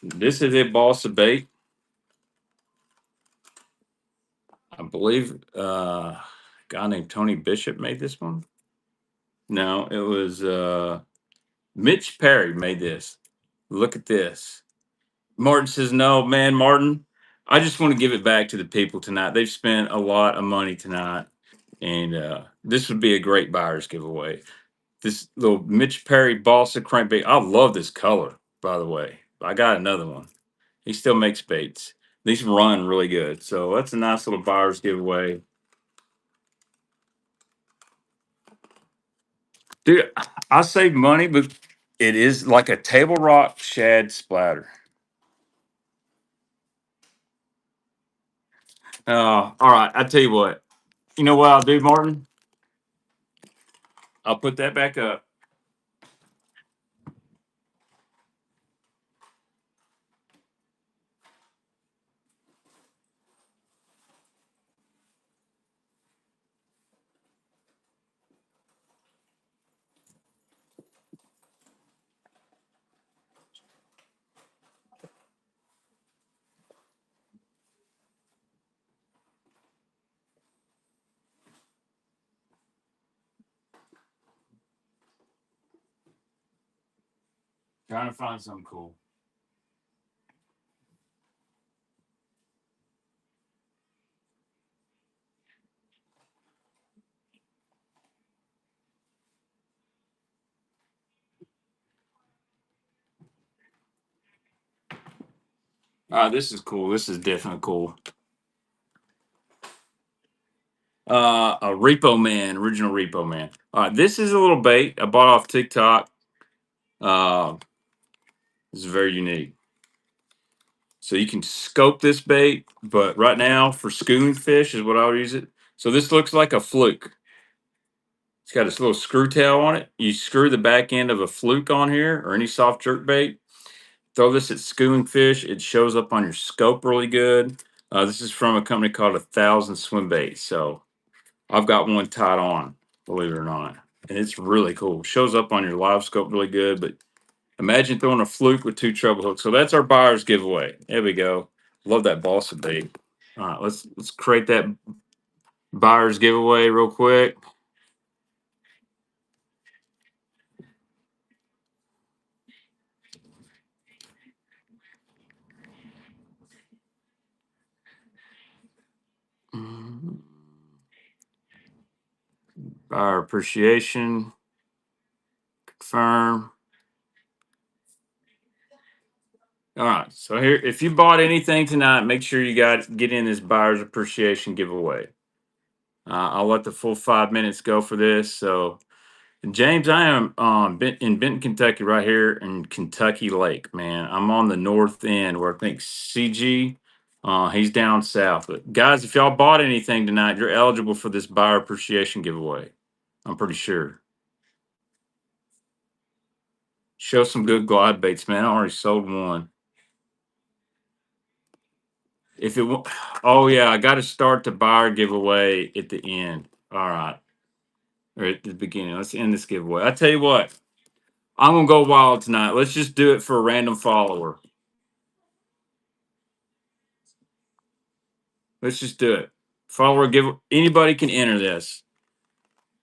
This is a balsa bait. I believe a guy named Tony Bishop made this one. No, it was Mitch Perry made this. Look at this. Martin says, "No, man, Martin, I just want to give it back to the people tonight. They've spent a lot of money tonight, and this would be a great buyer's giveaway. This little Mitch Perry balsa crankbait. I love this color, by the way. I got another one. He still makes baits. These run really good. So that's a nice little buyer's giveaway. Dude, I save money, but it is like a table rock shad splatter. All right, I tell you what. You know what I'll do, Martin? I'll put that back up. Trying to find something cool. This is cool. This is definitely cool. A Repo Man, original Repo Man. This is a little bait I bought off TikTok. Uh, this is very unique. So you can scope this bait, but right now for schooling fish is what I would use it. So this looks like a fluke. It's got this little screw tail on it. You screw the back end of a fluke on here or any soft jerk bait. Throw this at schooling fish. It shows up on your scope really good. This is from a company called 1,000 Swim Bait. So I've got one tied on, believe it or not. And it's really cool. Shows up on your live scope really good. But imagine throwing a fluke with two treble hooks. So that's our buyer's giveaway. There we go. Love that balsa bait. All right, let's create that buyer's giveaway real quick. Buyer appreciation. Confirm. All right. So here, if you bought anything tonight, make sure you get in this buyer's appreciation giveaway. I'll let the full 5 minutes go for this. So, James, I am in Benton, Kentucky, right here in Kentucky Lake. Man, I'm on the north end where I think CG. He's down south. But guys, if y'all bought anything tonight, you're eligible for this buyer appreciation giveaway. I'm pretty sure. Show some good glide baits, man. I already sold one. If it, wa- oh yeah, I got to start the buyer giveaway at the end. All right, or at the beginning. Let's end this giveaway. I tell you what, I'm gonna go wild tonight. Let's just do it for a random follower. Let's just do it. Follower give anybody can enter this.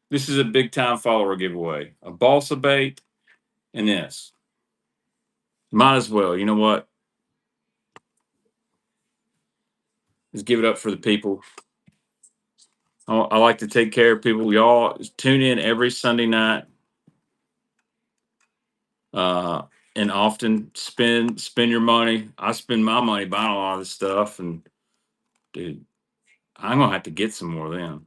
This is a big time follower giveaway. A balsa bait and this. Might as well. You know what? Let's give it up for the people. I like to take care of people. Y'all tune in every Sunday night. Uh, and often spend your money. I spend my money buying a lot of this stuff, and dude, I'm gonna have to get some more of them.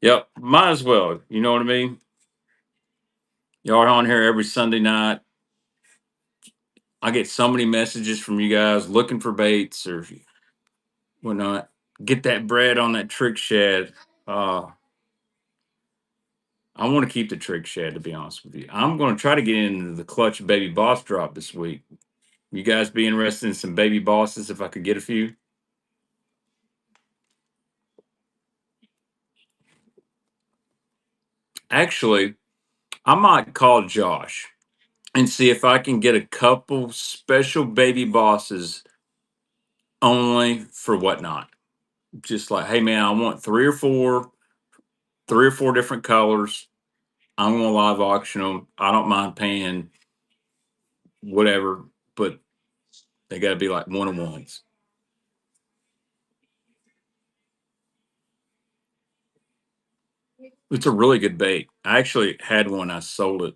Yep, might as well. You know what I mean? Y'all are on here every Sunday night. I get so many messages from you guys looking for baits or whatnot. Get that bread on that trick shad. Uh, I want to keep the trick shad, to be honest with you. I'm going to try to get into the clutch baby boss drop this week. You guys be interested in some baby bosses if I could get a few? Actually, I might call Josh and see if I can get a couple special baby bosses only for whatnot. Just like, hey man, I want three or four different colors. I'm gonna live auction them. I don't mind paying whatever, but they got to be like one on ones. It's a really good bait. I actually had one. I sold it,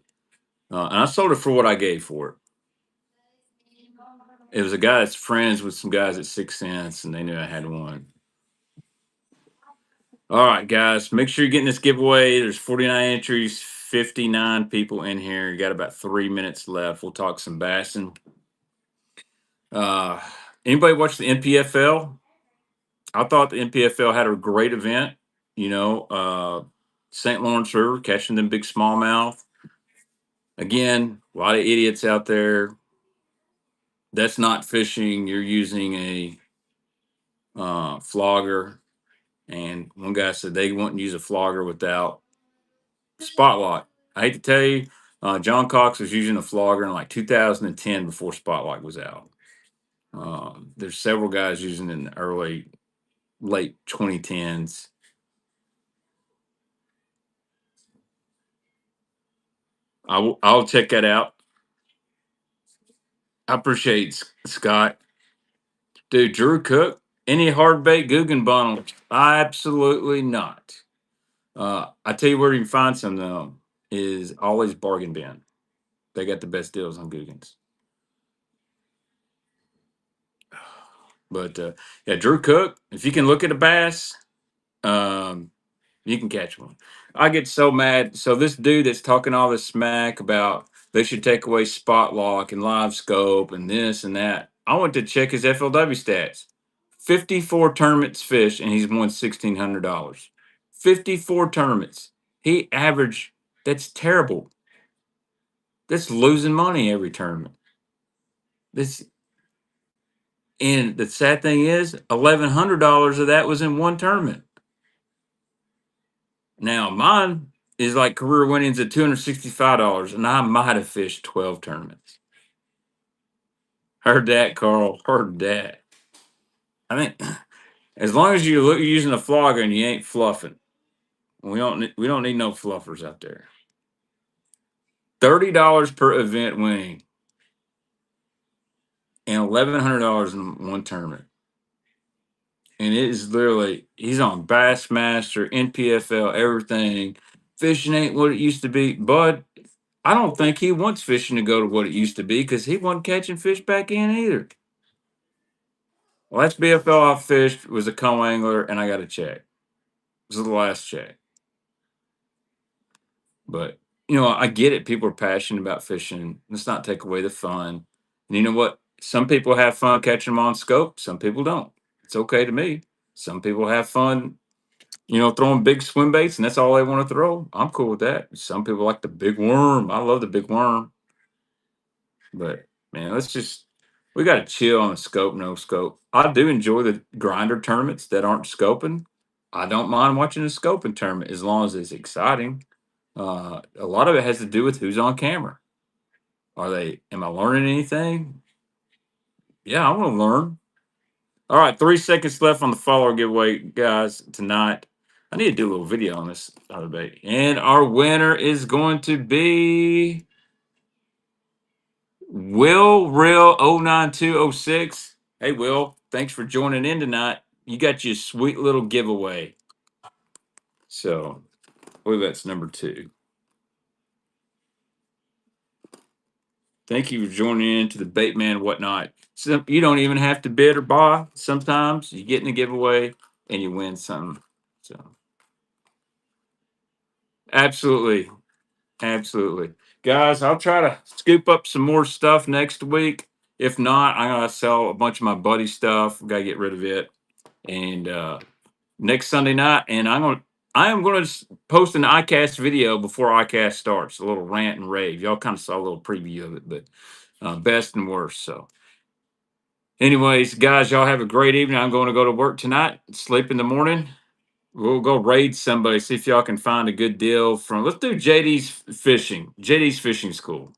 and I sold it for what I gave for it. It was a guy that's friends with some guys at 6 cents, and they knew I had one. All right, guys, make sure you're getting this giveaway. There's 49 entries, 59 people in here. You got about 3 minutes left. We'll talk some bassing. Uh, Anybody watch the NPFL? I thought the NPFL had a great event. You know, St. Lawrence River catching them big smallmouth. Again, a lot of idiots out there. That's not fishing. You're using a flogger. And one guy said they wouldn't use a flogger without Spotlight. I hate to tell you, John Cox was using a flogger in like 2010 before Spotlight was out. There's several guys using it in the late 2010s. I'll check that out. I appreciate Scott. Dude, Drew Cook, any hard bait Guggen bundle? Absolutely not. I tell you where you can find some though is always Bargain Bin. They got the best deals on Guggens. But yeah, Drew Cook, if you can look at a bass, um, you can catch one. I get so mad. So this dude that's talking all this smack about they should take away spot lock and live scope and this and that. I went to check his FLW stats. 54 tournaments fished and he's won $1,600. 54 tournaments. He averaged, that's terrible. That's losing money every tournament. This and the sad thing is $1,100 of that was in one tournament. Now mine is like career winnings at $265, and I might have fished 12 tournaments. Heard that, Carl. Heard that. I think as long as you're using a flogger and you ain't fluffing, we don't need no fluffers out there. $30 per event winning, and $1,100 in one tournament. And it is literally he's on Bassmaster, NPFL, everything. Fishing ain't what it used to be, but I don't think he wants fishing to go to what it used to be because he wasn't catching fish back in either. Last BFL I fished was a co-angler, and I got a check. This is the last check. But you know, I get it. People are passionate about fishing. Let's not take away the fun. And you know what? Some people have fun catching them on scope. Some people don't. It's okay to me. Some people have fun, you know, throwing big swim baits, and that's all they want to throw. I'm cool with that. Some people like the big worm. I love the big worm. But man, we got to chill on the scope, no scope. I do enjoy the grinder tournaments that aren't scoping. I don't mind watching a scoping tournament as long as it's exciting. A lot of it has to do with who's on camera. Am I learning anything? Yeah, I want to learn. All right, 3 seconds left on the follower giveaway, guys, tonight. I need to do a little video on this other bait. And our winner is going to be Will Real 09206. Hey, Will, thanks for joining in tonight. You got your sweet little giveaway. So, I believe that's number 2. Thank you for joining in to the Bait Man Whatnot. So you don't even have to bid or buy. Sometimes you get in the giveaway and you win something. So, absolutely. Absolutely. Guys, I'll try to scoop up some more stuff next week. If not, I'm going to sell a bunch of my buddy stuff. Got to get rid of it. And next Sunday night, and I am going to post an iCast video before iCast starts, a little rant and rave. Y'all kind of saw a little preview of it, but best and worst. So, anyways, guys, y'all have a great evening. I'm going to go to work tonight, sleep in the morning. We'll go raid somebody, see if y'all can find a good deal from. Let's do JD's fishing. JD's fishing school.